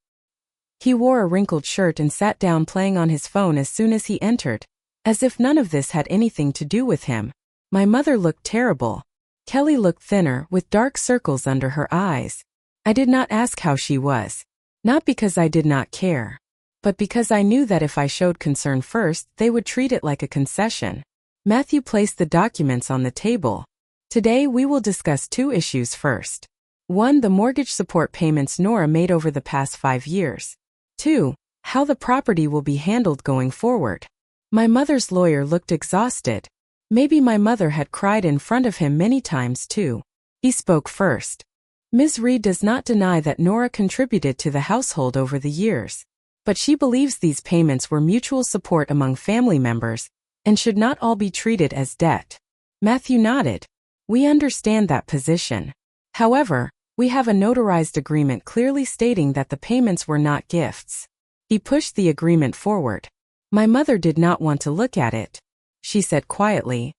He wore a wrinkled shirt and sat down playing on his phone as soon as he entered, as if none of this had anything to do with him. My mother looked terrible. Kelly looked thinner with dark circles under her eyes. I did not ask how she was. Not because I did not care, but because I knew that if I showed concern first, they would treat it like a concession. Matthew placed the documents on the table. Today we will discuss 2 issues first. 1. The mortgage support payments Nora made over the past 5 years. 2. How the property will be handled going forward. My mother's lawyer looked exhausted. Maybe my mother had cried in front of him many times too. He spoke first. Ms. Reed does not deny that Nora contributed to the household over the years, but she believes these payments were mutual support among family members and should not all be treated as debt. Matthew nodded. We understand that position. However, we have a notarized agreement clearly stating that the payments were not gifts. He pushed the agreement forward. My mother did not want to look at it. She said quietly,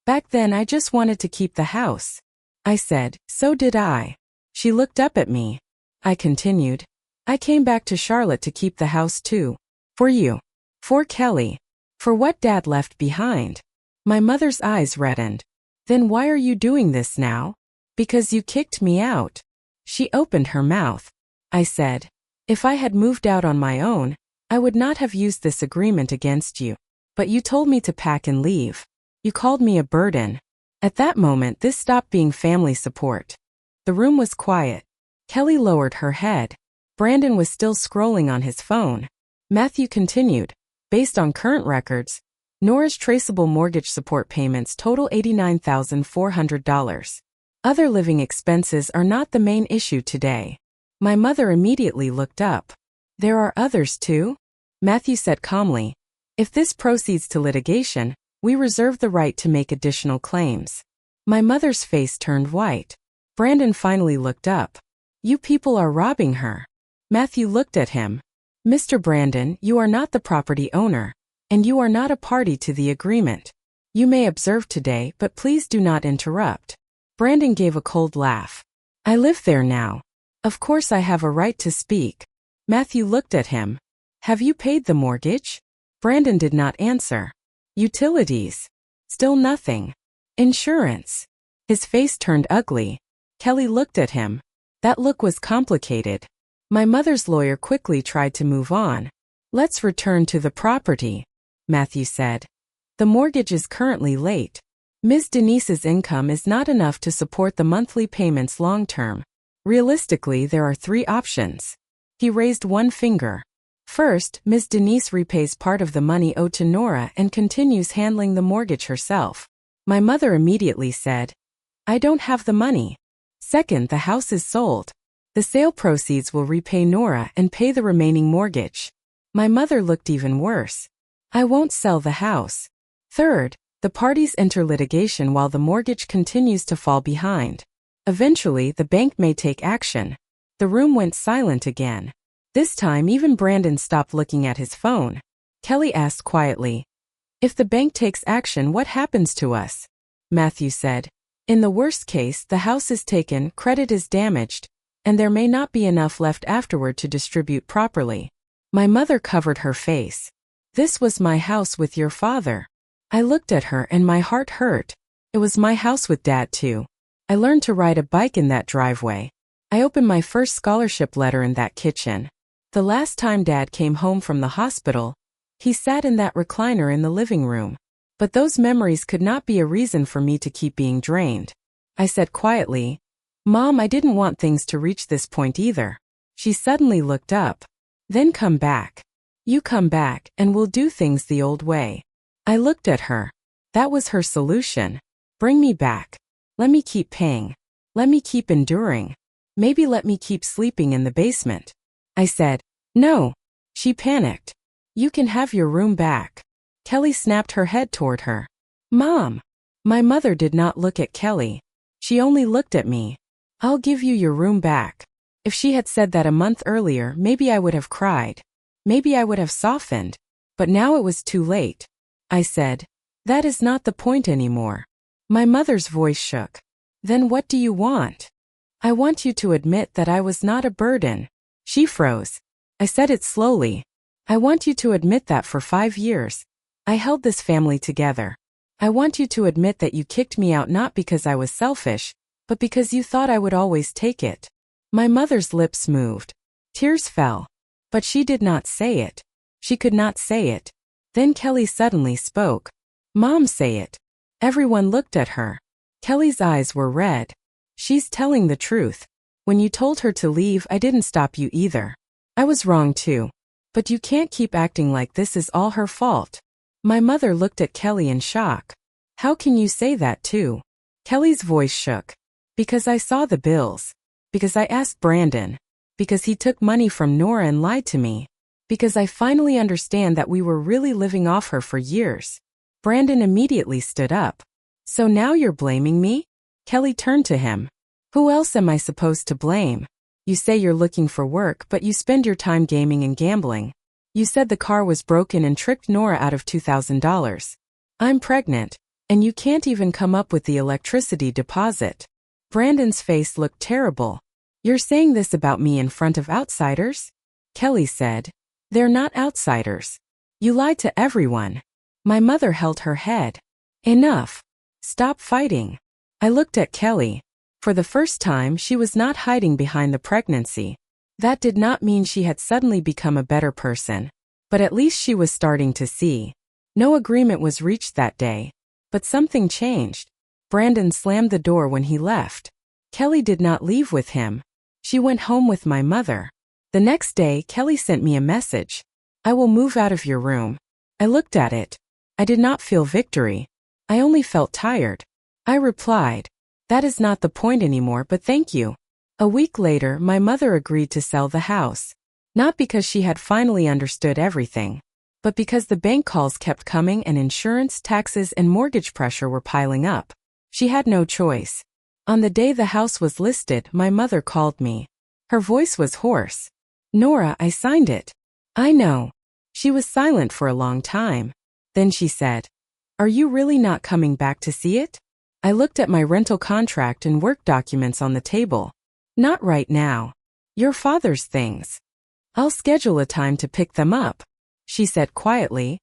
"Back then I just wanted to keep the house." I said, "So did I." She looked up at me. I continued, "I came back to Charlotte to keep the house too. For you. For Kelly. For what Dad left behind." My mother's eyes reddened. "Then why are you doing this now?" "Because you kicked me out." She opened her mouth. I said, "If I had moved out on my own, I would not have used this agreement against you. But you told me to pack and leave. You called me a burden." At that moment, this stopped being family support. The room was quiet. Kelly lowered her head. Brandon was still scrolling on his phone. Matthew continued, "Based on current records, Nora's traceable mortgage support payments total $89,400. Other living expenses are not the main issue today." My mother immediately looked up. "There are others too?" Matthew said calmly, "If this proceeds to litigation, we reserve the right to make additional claims." My mother's face turned white. Brandon finally looked up. "You people are robbing her." Matthew looked at him. "Mr. Brandon, you are not the property owner, and you are not a party to the agreement. You may observe today, but please do not interrupt." Brandon gave a cold laugh. "I live there now. Of course I have a right to speak." Matthew looked at him. "Have you paid the mortgage?" Brandon did not answer. "Utilities?" Still nothing. "Insurance?" His face turned ugly. Kelly looked at him. That look was complicated. My mother's lawyer quickly tried to move on. "Let's return to the property," Matthew said. "The mortgage is currently late. Ms. Denise's income is not enough to support the monthly payments long term. Realistically, there are 3 options." He raised one finger. "First, Ms. Denise repays part of the money owed to Nora and continues handling the mortgage herself." My mother immediately said, "I don't have the money." Second, the house is sold. The sale proceeds will repay Nora and pay the remaining mortgage. My mother looked even worse. "I won't sell the house." Third, The parties enter litigation while the mortgage continues to fall behind. Eventually, the bank may take action. The room went silent again. This time, even Brandon stopped looking at his phone. Kelly asked quietly, "If the bank takes action, what happens to us?" Matthew said, "In the worst case, the house is taken, credit is damaged, and there may not be enough left afterward to distribute properly." My mother covered her face. "This was my house with your father." I looked at her and my heart hurt. It was my house with Dad too. I learned to ride a bike in that driveway. I opened my first scholarship letter in that kitchen. The last time Dad came home from the hospital, he sat in that recliner in the living room. But those memories could not be a reason for me to keep being drained. I said quietly, "Mom, I didn't want things to reach this point either." She suddenly looked up. "Then come back. You come back, and we'll do things the old way." I looked at her. That was her solution. Bring me back. Let me keep paying. Let me keep enduring. Maybe let me keep sleeping in the basement. I said, "No." She panicked. "You can have your room back." Kelly snapped her head toward her. "Mom." My mother did not look at Kelly. She only looked at me. "I'll give you your room back." If she had said that a month earlier, maybe I would have cried. Maybe I would have softened. But now it was too late. I said, "That is not the point anymore." My mother's voice shook. "Then what do you want?" "I want you to admit that I was not a burden." She froze. I said it slowly. "I want you to admit that for 5 years, I held this family together. I want you to admit that you kicked me out not because I was selfish, but because you thought I would always take it." My mother's lips moved. Tears fell. But she did not say it. She could not say it. Then Kelly suddenly spoke. "Mom, say it." Everyone looked at her. Kelly's eyes were red. "She's telling the truth. When you told her to leave, I didn't stop you either. I was wrong too. But you can't keep acting like this is all her fault." My mother looked at Kelly in shock. "How can you say that too?" Kelly's voice shook. "Because I saw the bills. Because I asked Brandon. Because he took money from Nora and lied to me. Because I finally understand that we were really living off her for years." Brandon immediately stood up. "So now you're blaming me?" Kelly turned to him. "Who else am I supposed to blame? You say you're looking for work, but you spend your time gaming and gambling. You said the car was broken and tricked Nora out of $2,000. I'm pregnant, and you can't even come up with the electricity deposit." Brandon's face looked terrible. "You're saying this about me in front of outsiders?" Kelly said, "They're not outsiders. You lied to everyone." My mother held her head. "Enough. Stop fighting." I looked at Kelly. For the first time, she was not hiding behind the pregnancy. That did not mean she had suddenly become a better person. But at least she was starting to see. No agreement was reached that day. But something changed. Brandon slammed the door when he left. Kelly did not leave with him. She went home with my mother. The next day, Kelly sent me a message. "I will move out of your room." I looked at it. I did not feel victory. I only felt tired. I replied, "That is not the point anymore, but thank you." A week later, my mother agreed to sell the house. Not because she had finally understood everything, but because the bank calls kept coming and insurance, taxes, and mortgage pressure were piling up. She had no choice. On the day the house was listed, my mother called me. Her voice was hoarse. "Nora, I signed it." "I know." She was silent for a long time. Then she said, "Are you really not coming back to see it?" I looked at my rental contract and work documents on the table. "Not right now. Your father's things. I'll schedule a time to pick them up," she said quietly.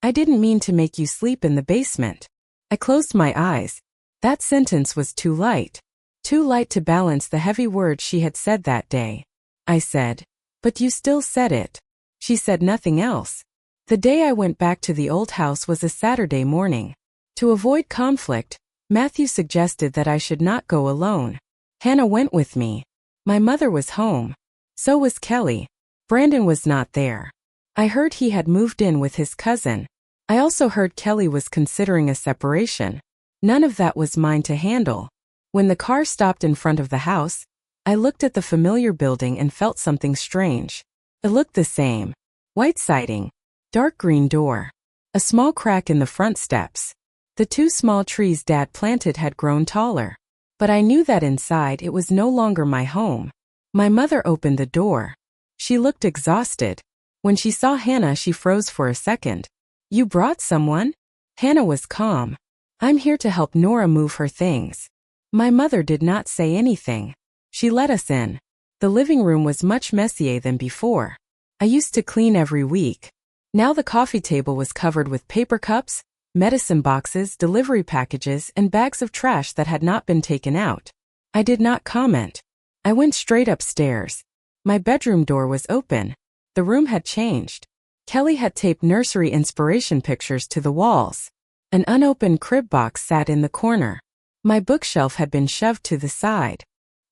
"I didn't mean to make you sleep in the basement." I closed my eyes. That sentence was too light. Too light to balance the heavy words she had said that day. I said, "But you still said it." She said nothing else. The day I went back to the old house was a Saturday morning. To avoid conflict, Matthew suggested that I should not go alone. Hannah went with me. My mother was home. So was Kelly. Brandon was not there. I heard he had moved in with his cousin. I also heard Kelly was considering a separation. None of that was mine to handle. When the car stopped in front of the house, I looked at the familiar building and felt something strange. It looked the same. White siding. Dark green door. A small crack in the front steps. The 2 small trees Dad planted had grown taller. But I knew that inside it was no longer my home. My mother opened the door. She looked exhausted. When she saw Hannah, she froze for a second. "You brought someone?" Hannah was calm. "I'm here to help Nora move her things." My mother did not say anything. She let us in. The living room was much messier than before. I used to clean every week. Now the coffee table was covered with paper cups, medicine boxes, delivery packages, and bags of trash that had not been taken out. I did not comment. I went straight upstairs. My bedroom door was open. The room had changed. Kelly had taped nursery inspiration pictures to the walls. An unopened crib box sat in the corner. My bookshelf had been shoved to the side.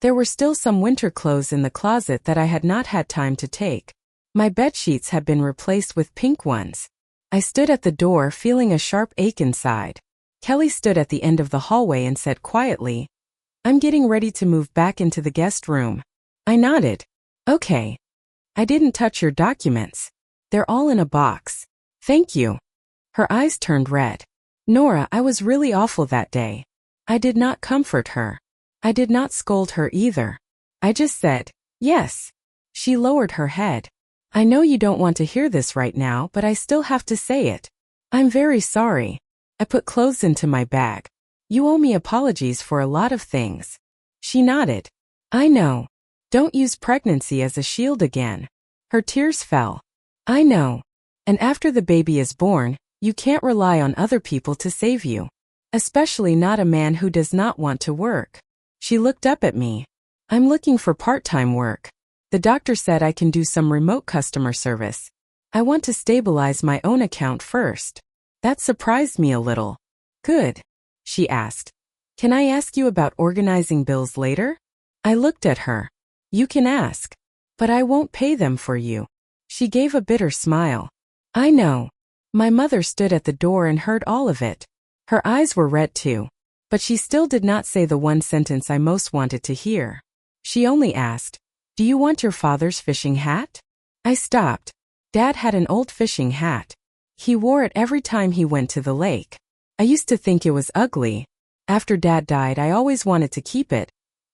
There were still some winter clothes in the closet that I had not had time to take. My bedsheets had been replaced with pink ones. I stood at the door feeling a sharp ache inside. Kelly stood at the end of the hallway and said quietly, "I'm getting ready to move back into the guest room." I nodded. "Okay." "I didn't touch your documents. They're all in a box." "Thank you." Her eyes turned red. "Nora, I was really awful that day." I did not comfort her. I did not scold her either. I just said, "Yes." She lowered her head. "I know you don't want to hear this right now, but I still have to say it. I'm very sorry. I put clothes into my bag. You owe me apologies for a lot of things." She nodded. "I know. Don't use pregnancy as a shield again." Her tears fell. "I know. And after the baby is born, you can't rely on other people to save you. Especially not a man who does not want to work." She looked up at me. "I'm looking for part-time work. The doctor said I can do some remote customer service. I want to stabilize my own account first." That surprised me a little. "Good," she asked. "Can I ask you about organizing bills later?" I looked at her. "You can ask. But I won't pay them for you." She gave a bitter smile. "I know." My mother stood at the door and heard all of it. Her eyes were red too. But she still did not say the one sentence I most wanted to hear. She only asked, "Do you want your father's fishing hat?" I stopped. Dad had an old fishing hat. He wore it every time he went to the lake. I used to think it was ugly. After Dad died, I always wanted to keep it.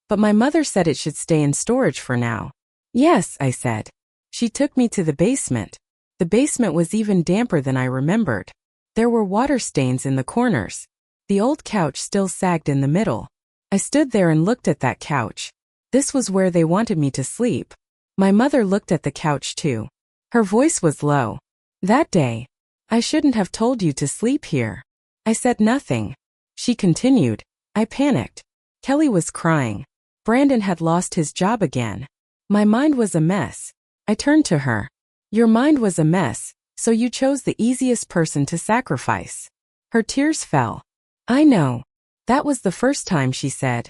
But my mother said it should stay in storage for now. "Yes," I said. She took me to the basement. The basement was even damper than I remembered. There were water stains in the corners. The old couch still sagged in the middle. I stood there and looked at that couch. This was where they wanted me to sleep. My mother looked at the couch too. Her voice was low. "That day, I shouldn't have told you to sleep here." I said nothing. She continued. I panicked. Kelly was crying. Brandon had lost his job again. My mind was a mess. I turned to her. "Your mind was a mess, so you chose the easiest person to sacrifice." Her tears fell. "I know." That was the first time she said,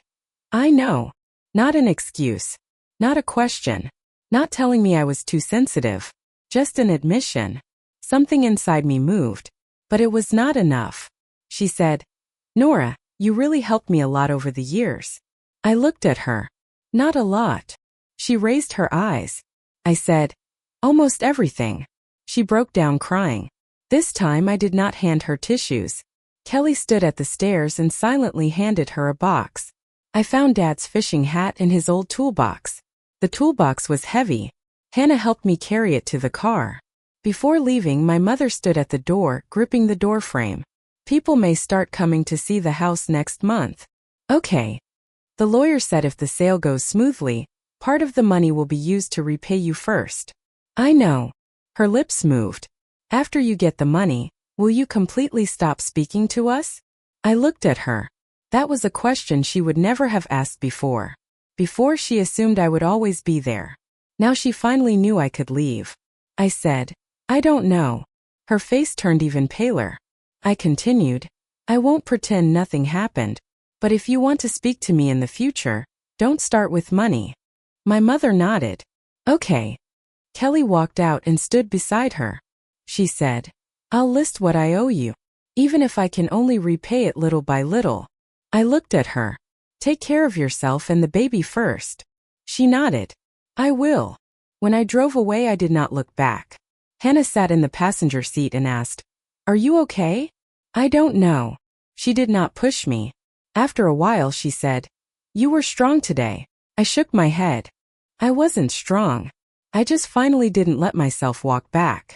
"I know." Not an excuse. Not a question. Not telling me I was too sensitive. Just an admission. Something inside me moved. But it was not enough. She said, "Nora, you really helped me a lot over the years." I looked at her. "Not a lot." She raised her eyes. I said, "Almost everything." She broke down crying. This time I did not hand her tissues. Kelly stood at the stairs and silently handed her a box. I found Dad's fishing hat in his old toolbox. The toolbox was heavy. Hannah helped me carry it to the car. Before leaving, my mother stood at the door, gripping the door frame. "People may start coming to see the house next month." "Okay." "The lawyer said if the sale goes smoothly, part of the money will be used to repay you first." "I know." Her lips moved. "After you get the money, will you completely stop speaking to us?" I looked at her. That was a question she would never have asked before. Before, she assumed I would always be there. Now she finally knew I could leave. I said, "I don't know." Her face turned even paler. I continued, "I won't pretend nothing happened. But if you want to speak to me in the future, don't start with money." My mother nodded. "Okay." Kelly walked out and stood beside her. She said, "I'll list what I owe you, even if I can only repay it little by little." I looked at her. "Take care of yourself and the baby first." She nodded. "I will." When I drove away, I did not look back. Hannah sat in the passenger seat and asked, "Are you okay?" "I don't know." She did not push me. After a while she said, "You were strong today." I shook my head. I wasn't strong. I just finally didn't let myself walk back.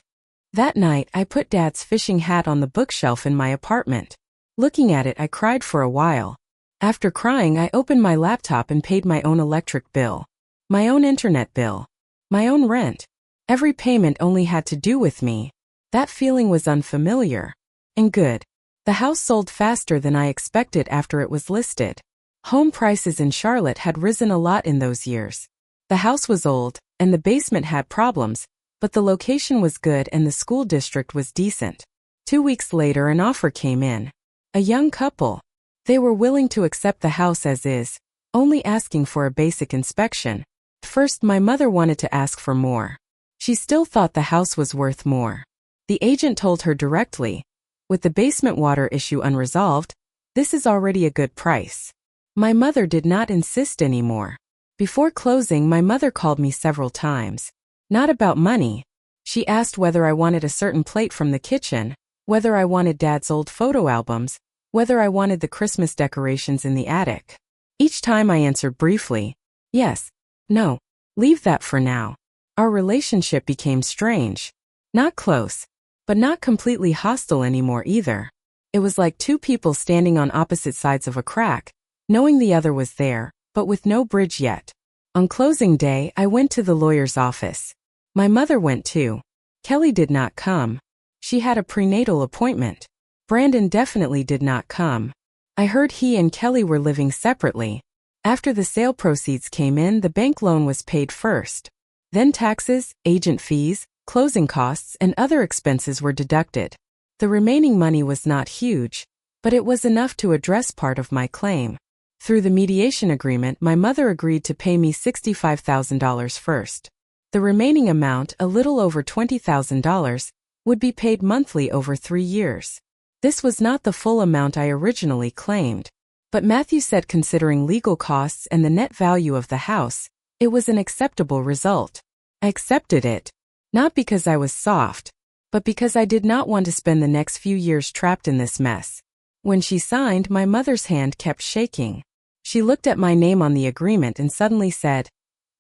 That night I put Dad's fishing hat on the bookshelf in my apartment. Looking at it I cried for a while. After crying I opened my laptop and paid my own electric bill, my own internet bill, my own rent. Every payment only had to do with me. That feeling was unfamiliar. And good. The house sold faster than I expected after it was listed. Home prices in Charlotte had risen a lot in those years. The house was old, and the basement had problems, but the location was good and the school district was decent. 2 weeks later an offer came in. A young couple. They were willing to accept the house as is, only asking for a basic inspection. First my mother wanted to ask for more. She still thought the house was worth more. The agent told her directly, "With the basement water issue unresolved, this is already a good price." My mother did not insist anymore. Before closing my mother called me several times. Not about money. She asked whether I wanted a certain plate from the kitchen, whether I wanted Dad's old photo albums, whether I wanted the Christmas decorations in the attic. Each time I answered briefly, "Yes, no, leave that for now." Our relationship became strange. Not close, but not completely hostile anymore either. It was like two people standing on opposite sides of a crack, knowing the other was there, but with no bridge yet. On closing day I went to the lawyer's office. My mother went too. Kelly did not come. She had a prenatal appointment. Brandon definitely did not come. I heard he and Kelly were living separately. After the sale proceeds came in, the bank loan was paid first. Then taxes, agent fees, closing costs, and other expenses were deducted. The remaining money was not huge, but it was enough to address part of my claim. Through the mediation agreement, my mother agreed to pay me $65,000 first. The remaining amount, a little over $20,000, would be paid monthly over 3 years. This was not the full amount I originally claimed, but Matthew said considering legal costs and the net value of the house, it was an acceptable result. I accepted it, not because I was soft, but because I did not want to spend the next few years trapped in this mess. When she signed, my mother's hand kept shaking. She looked at my name on the agreement and suddenly said,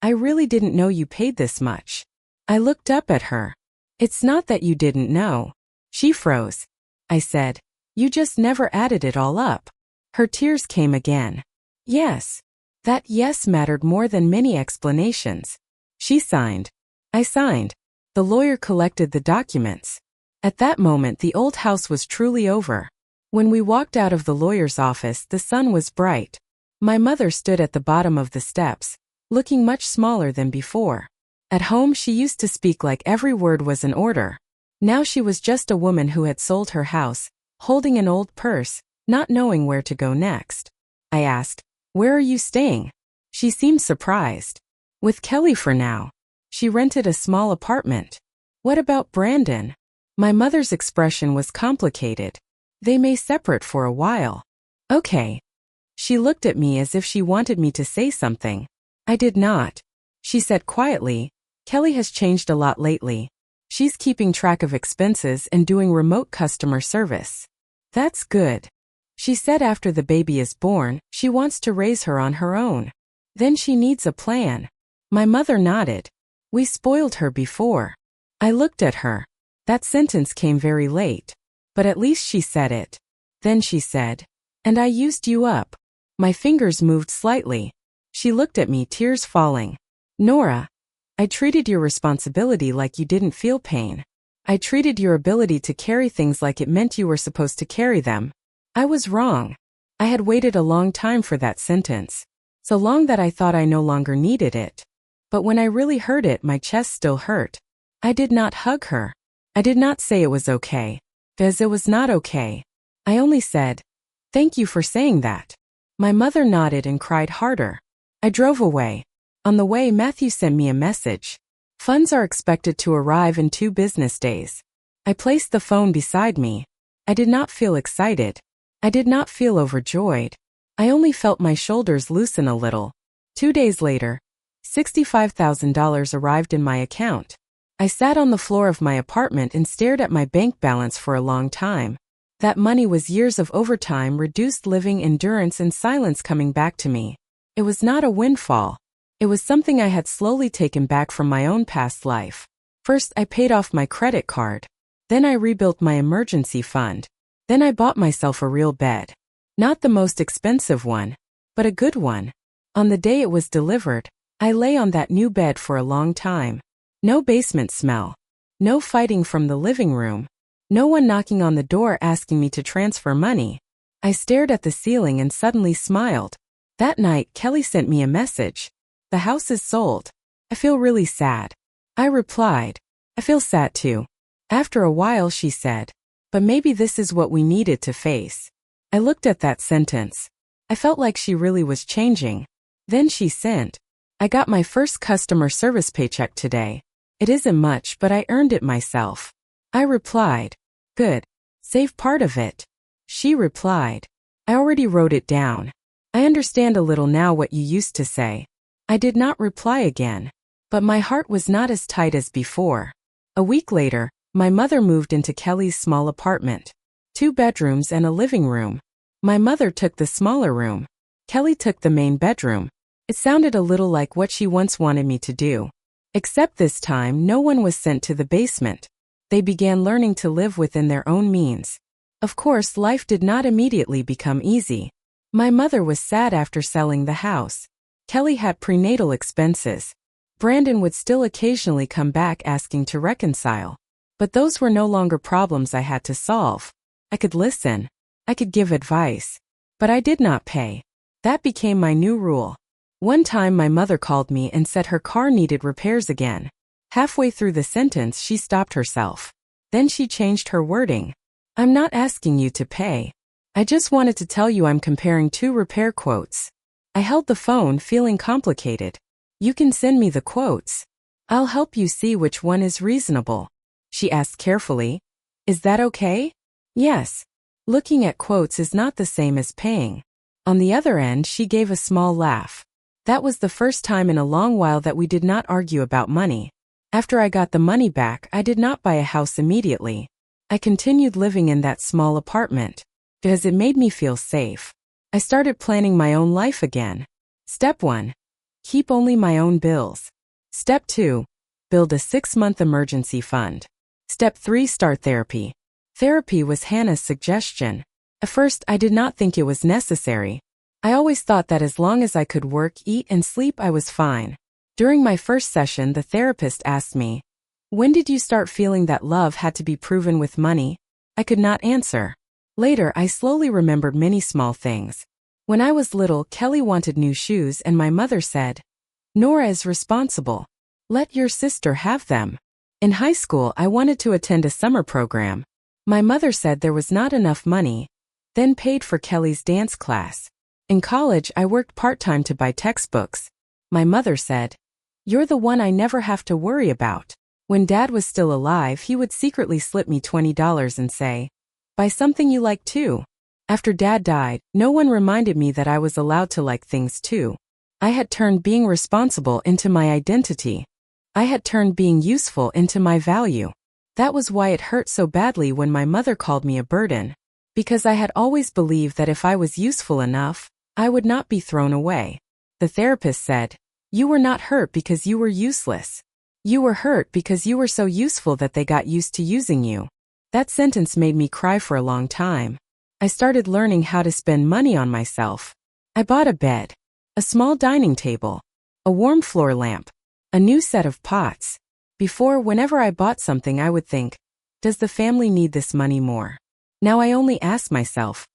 "I really didn't know you paid this much." I looked up at her. "It's not that you didn't know." She froze. I said, "You just never added it all up." Her tears came again. Yes. That yes mattered more than many explanations. She signed. I signed. The lawyer collected the documents. At that moment the old house was truly over. When we walked out of the lawyer's office the sun was bright. My mother stood at the bottom of the steps, looking much smaller than before. At home she used to speak like every word was an order. Now she was just a woman who had sold her house, holding an old purse, not knowing where to go next. I asked, "Where are you staying?" She seemed surprised. "With Kelly for now. She rented a small apartment." "What about Brandon?" My mother's expression was complicated. "They may separate for a while." "Okay." She looked at me as if she wanted me to say something. I did not. She said quietly, "Kelly has changed a lot lately. She's keeping track of expenses and doing remote customer service." "That's good." She said after the baby is born, she wants to raise her on her own. Then she needs a plan. My mother nodded. "We spoiled her before." I looked at her. That sentence came very late. But at least she said it. Then she said, "And I used you up." My fingers moved slightly. She looked at me, tears falling. "Nora, I treated your responsibility like you didn't feel pain. I treated your ability to carry things like it meant you were supposed to carry them. I was wrong. I had waited a long time for that sentence. So long that I thought I no longer needed it. But when I really heard it, my chest still hurt. I did not hug her. I did not say it was okay, because it was not okay. I only said, "Thank you for saying that." My mother nodded and cried harder. I drove away. On the way, Matthew sent me a message. "Funds are expected to arrive in 2 business days." I placed the phone beside me. I did not feel excited. I did not feel overjoyed. I only felt my shoulders loosen a little. 2 days later, $65,000 arrived in my account. I sat on the floor of my apartment and stared at my bank balance for a long time. That money was years of overtime, reduced living endurance, and silence coming back to me. It was not a windfall. It was something I had slowly taken back from my own past life. First, I paid off my credit card. Then I rebuilt my emergency fund. Then I bought myself a real bed. Not the most expensive one, but a good one. On the day it was delivered, I lay on that new bed for a long time. No basement smell. No fighting from the living room. No one knocking on the door asking me to transfer money. I stared at the ceiling and suddenly smiled. That night, Kelly sent me a message. The house is sold. I feel really sad. I replied, I feel sad too. After a while she said, but maybe this is what we needed to face. I looked at that sentence. I felt like she really was changing. Then she sent, I got my first customer service paycheck today. It isn't much, but I earned it myself. I replied, good. Save part of it. She replied, I already wrote it down. I understand a little now what you used to say. I did not reply again. But my heart was not as tight as before. A week later, my mother moved into Kelly's small apartment. 2 bedrooms and a living room. My mother took the smaller room. Kelly took the main bedroom. It sounded a little like what she once wanted me to do. Except this time, no one was sent to the basement. They began learning to live within their own means. Of course, life did not immediately become easy. My mother was sad after selling the house. Kelly had prenatal expenses. Brandon would still occasionally come back asking to reconcile. But those were no longer problems I had to solve. I could listen. I could give advice. But I did not pay. That became my new rule. One time my mother called me and said her car needed repairs again. Halfway through the sentence she stopped herself. Then she changed her wording. I'm not asking you to pay. I just wanted to tell you I'm comparing 2 repair quotes. I held the phone feeling complicated. You can send me the quotes. I'll help you see which one is reasonable. She asked carefully. Is that okay? Yes. Looking at quotes is not the same as paying. On the other end, she gave a small laugh. That was the first time in a long while that we did not argue about money. After I got the money back, I did not buy a house immediately. I continued living in that small apartment because it made me feel safe. I started planning my own life again. Step 1. Keep only my own bills. Step 2. Build a 6-month emergency fund. Step 3. Start therapy. Therapy was Hannah's suggestion. At first, I did not think it was necessary. I always thought that as long as I could work, eat, and sleep, I was fine. During my first session, the therapist asked me, when did you start feeling that love had to be proven with money? I could not answer. Later, I slowly remembered many small things. When I was little, Kelly wanted new shoes and my mother said, Nora is responsible. Let your sister have them. In high school, I wanted to attend a summer program. My mother said there was not enough money, then paid for Kelly's dance class. In college, I worked part-time to buy textbooks. My mother said, you're the one I never have to worry about. When Dad was still alive, he would secretly slip me $20 and say, buy something you like too. After Dad died, no one reminded me that I was allowed to like things too. I had turned being responsible into my identity. I had turned being useful into my value. That was why it hurt so badly when my mother called me a burden. Because I had always believed that if I was useful enough, I would not be thrown away. The therapist said, you were not hurt because you were useless. You were hurt because you were so useful that they got used to using you. That sentence made me cry for a long time. I started learning how to spend money on myself. I bought a bed, a small dining table, a warm floor lamp, a new set of pots. Before, whenever I bought something, I would think, does the family need this money more? Now I only ask myself,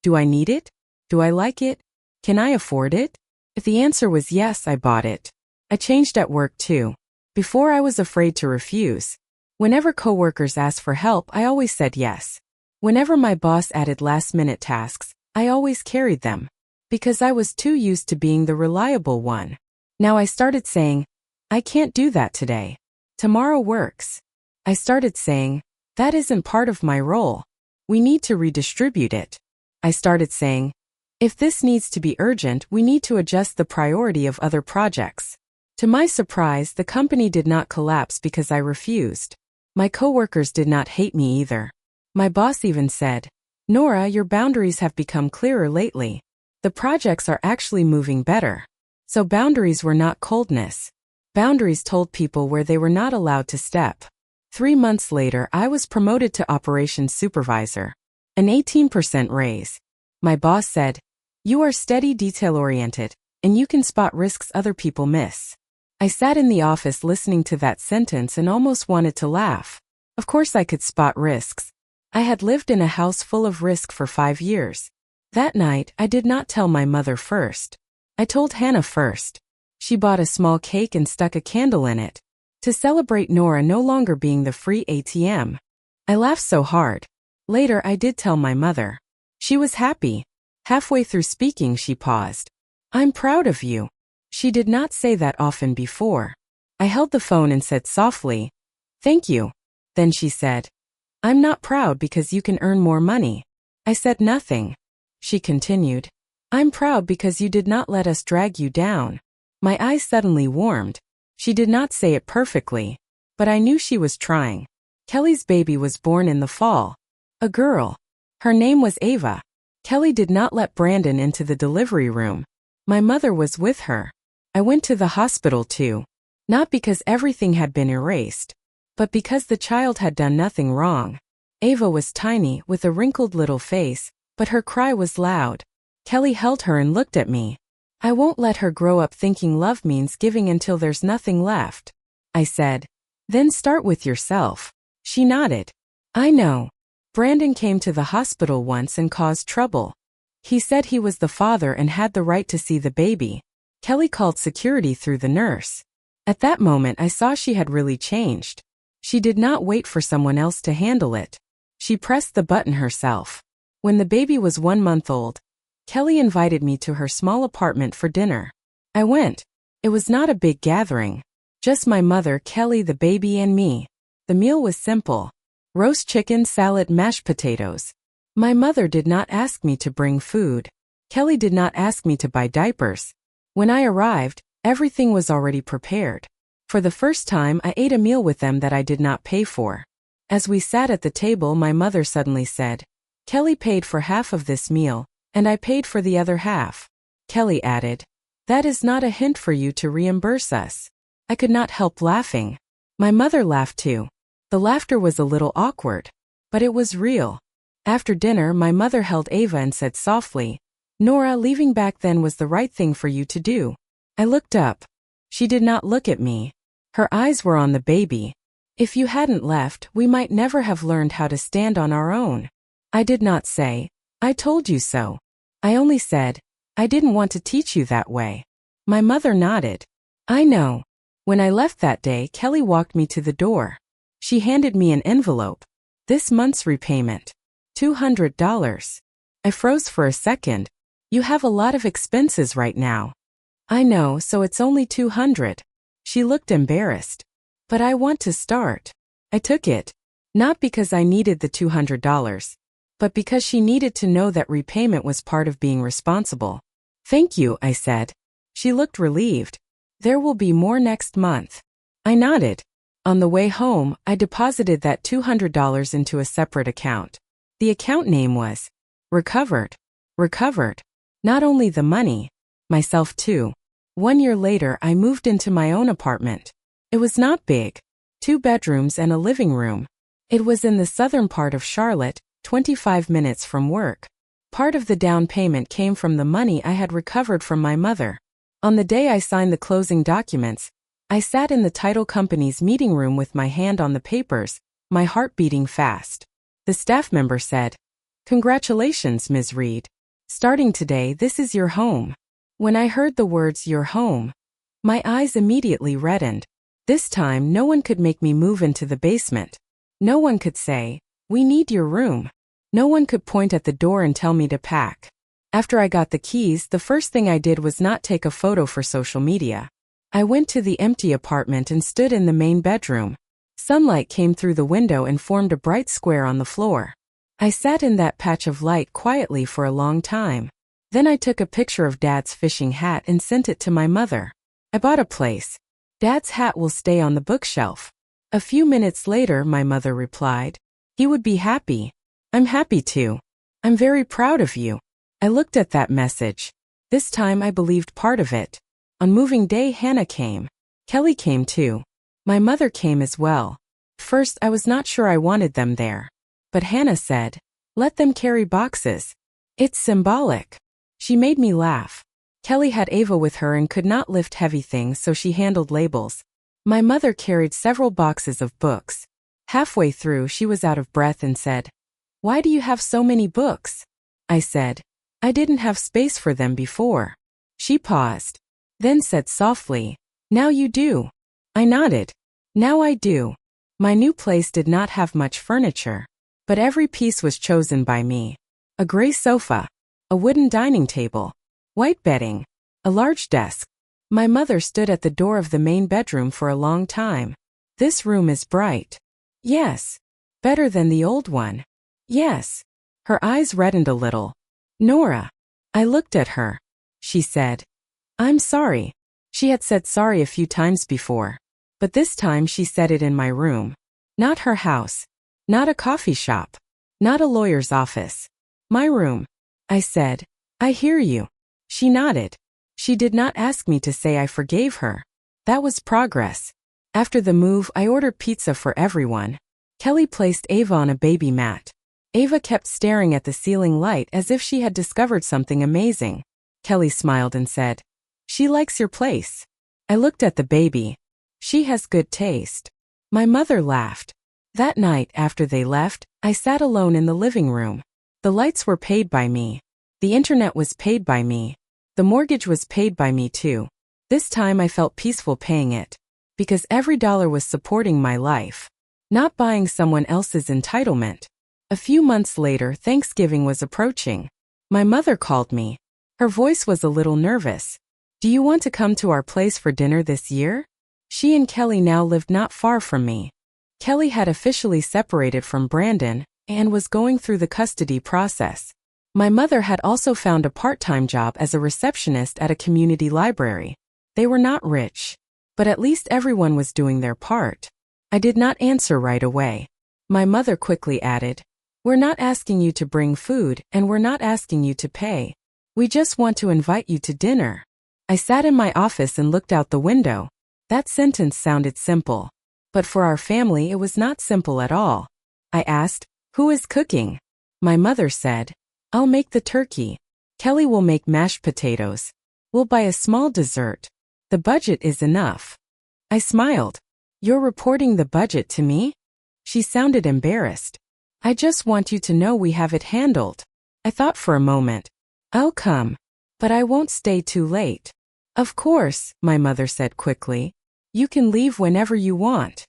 do I need it? Do I like it? Can I afford it? If the answer was yes, I bought it. I changed at work too. Before, I was afraid to refuse. Whenever coworkers asked for help, I always said yes. Whenever my boss added last-minute tasks, I always carried them. Because I was too used to being the reliable one. Now I started saying, I can't do that today. Tomorrow works. I started saying, that isn't part of my role. We need to redistribute it. I started saying, if this needs to be urgent, we need to adjust the priority of other projects. To my surprise, the company did not collapse because I refused. My coworkers did not hate me either. My boss even said, Nora, your boundaries have become clearer lately. The projects are actually moving better. So boundaries were not coldness. Boundaries told people where they were not allowed to step. 3 months later, I was promoted to operations supervisor. An 18% raise. My boss said, "You are steady, detail-oriented, and you can spot risks other people miss." I sat in the office listening to that sentence and almost wanted to laugh. Of course I could spot risks. I had lived in a house full of risk for 5 years. That night, I did not tell my mother first. I told Hannah first. She bought a small cake and stuck a candle in it, to celebrate Nora no longer being the free ATM. I laughed so hard. Later, I did tell my mother. She was happy. Halfway through speaking, she paused. "I'm proud of you." She did not say that often before. I held the phone and said softly, "Thank you." Then she said, "I'm not proud because you can earn more money." I said nothing. She continued, "I'm proud because you did not let us drag you down." My eyes suddenly warmed. She did not say it perfectly, but I knew she was trying. Kelly's baby was born in the fall. A girl. Her name was Ava. Kelly did not let Brandon into the delivery room. My mother was with her. I went to the hospital too. Not because everything had been erased, but because the child had done nothing wrong. Ava was tiny, with a wrinkled little face, but her cry was loud. Kelly held her and looked at me. "I won't let her grow up thinking love means giving until there's nothing left," I said. "Then start with yourself." She nodded. "I know. Brandon came to the hospital once and caused trouble. He said he was the father and had the right to see the baby. Kelly called security through the nurse. At that moment I saw she had really changed. She did not wait for someone else to handle it. She pressed the button herself. When the baby was 1 month old, Kelly invited me to her small apartment for dinner. I went. It was not a big gathering. Just my mother, Kelly, the baby, and me. The meal was simple. Roast chicken, salad, mashed potatoes. My mother did not ask me to bring food. Kelly did not ask me to buy diapers. When I arrived, everything was already prepared. For the first time, I ate a meal with them that I did not pay for. As we sat at the table, my mother suddenly said, "Kelly paid for half of this meal, and I paid for the other half." Kelly added, "That is not a hint for you to reimburse us." I could not help laughing. My mother laughed too. The laughter was a little awkward, but it was real. After dinner, my mother held Ava and said softly, "Nora, leaving back then was the right thing for you to do." I looked up. She did not look at me. Her eyes were on the baby. "If you hadn't left, we might never have learned how to stand on our own." I did not say, "I told you so." I only said, "I didn't want to teach you that way." My mother nodded. "I know." When I left that day, Kelly walked me to the door. She handed me an envelope. "This month's repayment. $200. I froze for a second. "You have a lot of expenses right now." "I know, so it's only $200. She looked embarrassed. "But I want to start." I took it. Not because I needed the $200, but because she needed to know that repayment was part of being responsible. "Thank you," I said. She looked relieved. "There will be more next month." I nodded. On the way home, I deposited that $200 into a separate account. The account name was Recovered. Recovered. Not only the money, myself too. 1 year later, I moved into my own apartment. It was not big. 2 bedrooms and a living room. It was in the southern part of Charlotte, 25 minutes from work. Part of the down payment came from the money I had recovered from my mother. On the day I signed the closing documents, I sat in the title company's meeting room with my hand on the papers, my heart beating fast. The staff member said, "Congratulations, Ms. Reed. Starting today, this is your home." When I heard the words "your home," my eyes immediately reddened. This time, no one could make me move into the basement. No one could say, "We need your room." No one could point at the door and tell me to pack. After I got the keys, the first thing I did was not take a photo for social media. I went to the empty apartment and stood in the main bedroom. Sunlight came through the window and formed a bright square on the floor. I sat in that patch of light quietly for a long time. Then I took a picture of Dad's fishing hat and sent it to my mother. I bought a place. Dad's hat will stay on the bookshelf. A few minutes later, my mother replied, "He would be happy." I'm happy too. I'm very proud of you. I looked at that message. This time I believed part of it. On moving day, Hannah came. Kelly came too. My mother came as well. First, I was not sure I wanted them there. But Hannah said, "Let them carry boxes. It's symbolic." She made me laugh. Kelly had Ava with her and could not lift heavy things, so she handled labels. My mother carried several boxes of books. Halfway through, she was out of breath and said, "Why do you have so many books?" I said, "I didn't have space for them before." She paused, then said softly, "Now you do." I nodded. Now I do. My new place did not have much furniture, but every piece was chosen by me. A gray sofa, a wooden dining table, white bedding, a large desk. My mother stood at the door of the main bedroom for a long time. "This room is bright." "Yes." "Better than the old one." "Yes." Her eyes reddened a little. "Nora." I looked at her. She said, "I'm sorry." She had said sorry a few times before, but this time she said it in my room. Not her house. Not a coffee shop. Not a lawyer's office. My room. I said, "I hear you." She nodded. She did not ask me to say I forgave her. That was progress. After the move, I ordered pizza for everyone. Kelly placed Ava on a baby mat. Ava kept staring at the ceiling light as if she had discovered something amazing. Kelly smiled and said, "She likes your place." I looked at the baby. "She has good taste." My mother laughed. That night, after they left, I sat alone in the living room. The lights were paid by me. The internet was paid by me. The mortgage was paid by me too. This time I felt peaceful paying it, because every dollar was supporting my life, not buying someone else's entitlement. A few months later, Thanksgiving was approaching. My mother called me. Her voice was a little nervous. "Do you want to come to our place for dinner this year?" She and Kelly now lived not far from me. Kelly had officially separated from Brandon and was going through the custody process. My mother had also found a part-time job as a receptionist at a community library. They were not rich, but at least everyone was doing their part. I did not answer right away. My mother quickly added, "We're not asking you to bring food, and we're not asking you to pay. We just want to invite you to dinner." I sat in my office and looked out the window. That sentence sounded simple, but for our family it was not simple at all. I asked, "Who is cooking?" My mother said, "I'll make the turkey. Kelly will make mashed potatoes. We'll buy a small dessert. The budget is enough." I smiled. "You're reporting the budget to me?" She sounded embarrassed. "I just want you to know we have it handled." I thought for a moment. "I'll come, but I won't stay too late." "Of course," my mother said quickly. "You can leave whenever you want."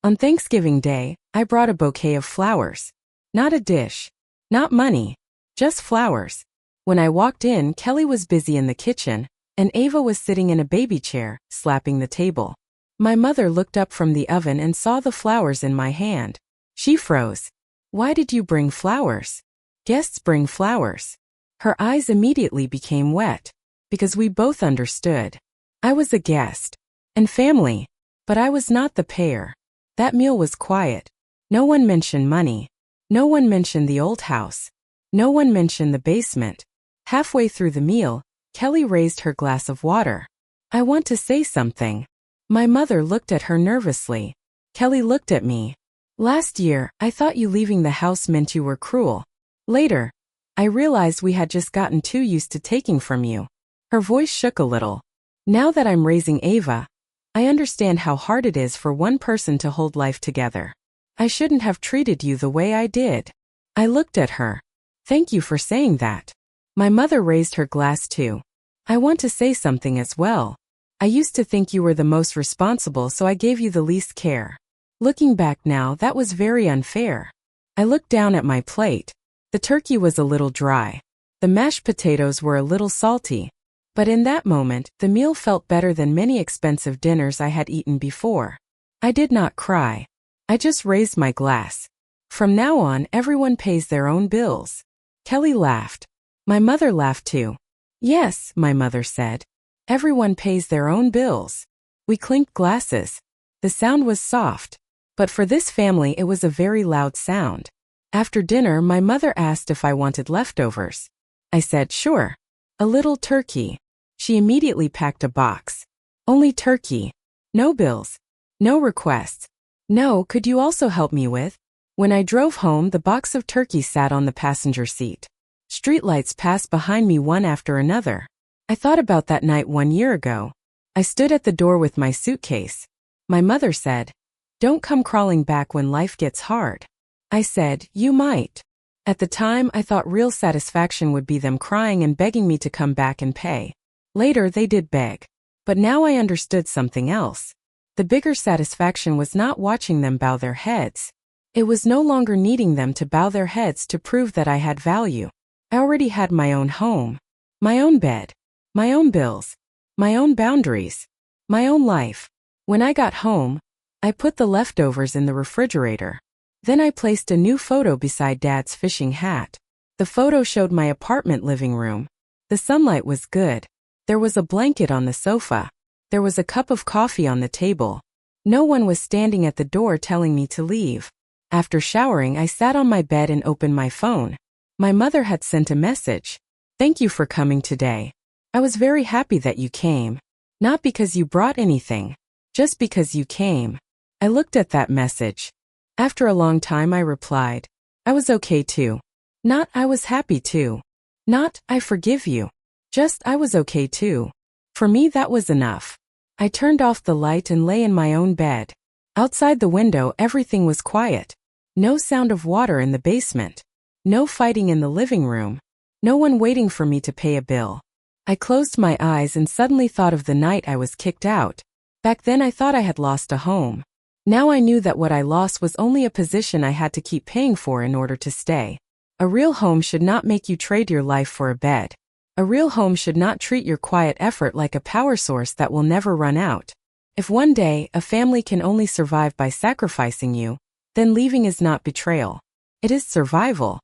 On Thanksgiving Day, I brought a bouquet of flowers. Not a dish. Not money. Just flowers. When I walked in, Kelly was busy in the kitchen, and Ava was sitting in a baby chair, slapping the table. My mother looked up from the oven and saw the flowers in my hand. She froze. "Why did you bring flowers?" "Guests bring flowers." Her eyes immediately became wet, because we both understood. I was a guest. And family. But I was not the payer. That meal was quiet. No one mentioned money. No one mentioned the old house. No one mentioned the basement. Halfway through the meal, Kelly raised her glass of water. "I want to say something." My mother looked at her nervously. Kelly looked at me. "Last year, I thought you leaving the house meant you were cruel. Later, I realized we had just gotten too used to taking from you." Her voice shook a little. "Now that I'm raising Ava, I understand how hard it is for one person to hold life together. I shouldn't have treated you the way I did." I looked at her. "Thank you for saying that." My mother raised her glass too. "I want to say something as well. I used to think you were the most responsible, so I gave you the least care. Looking back now, that was very unfair." I looked down at my plate. The turkey was a little dry. The mashed potatoes were a little salty. But in that moment, the meal felt better than many expensive dinners I had eaten before. I did not cry. I just raised my glass. From now on, everyone pays their own bills. Kelly laughed. My mother laughed too. "Yes," my mother said. "Everyone pays their own bills." We clinked glasses. The sound was soft. But for this family it was a very loud sound. After dinner, my mother asked if I wanted leftovers. I said, sure. A little turkey. She immediately packed a box. Only turkey. No bills. No requests. No, could you also help me with? When I drove home, the box of turkey sat on the passenger seat. Streetlights passed behind me one after another. I thought about that night 1 year ago. I stood at the door with my suitcase. My mother said, don't come crawling back when life gets hard. I said, you might. At the time, I thought real satisfaction would be them crying and begging me to come back and pay. Later, they did beg. But now I understood something else. The bigger satisfaction was not watching them bow their heads. It was no longer needing them to bow their heads to prove that I had value. I already had my own home, my own bed, my own bills, my own boundaries, my own life. When I got home, I put the leftovers in the refrigerator. Then I placed a new photo beside Dad's fishing hat. The photo showed my apartment living room. The sunlight was good. There was a blanket on the sofa. There was a cup of coffee on the table. No one was standing at the door telling me to leave. After showering, I sat on my bed and opened my phone. My mother had sent a message. Thank you for coming today. I was very happy that you came. Not because you brought anything, just because you came. I looked at that message. After a long time, I replied, I was okay too. Not, I was happy too. Not, I forgive you. Just, I was okay too. For me, that was enough. I turned off the light and lay in my own bed. Outside the window, everything was quiet. No sound of water in the basement. No fighting in the living room. No one waiting for me to pay a bill. I closed my eyes and suddenly thought of the night I was kicked out. Back then I thought I had lost a home. Now I knew that what I lost was only a position I had to keep paying for in order to stay. A real home should not make you trade your life for a bed. A real home should not treat your quiet effort like a power source that will never run out. If one day a family can only survive by sacrificing you, then leaving is not betrayal. It is survival.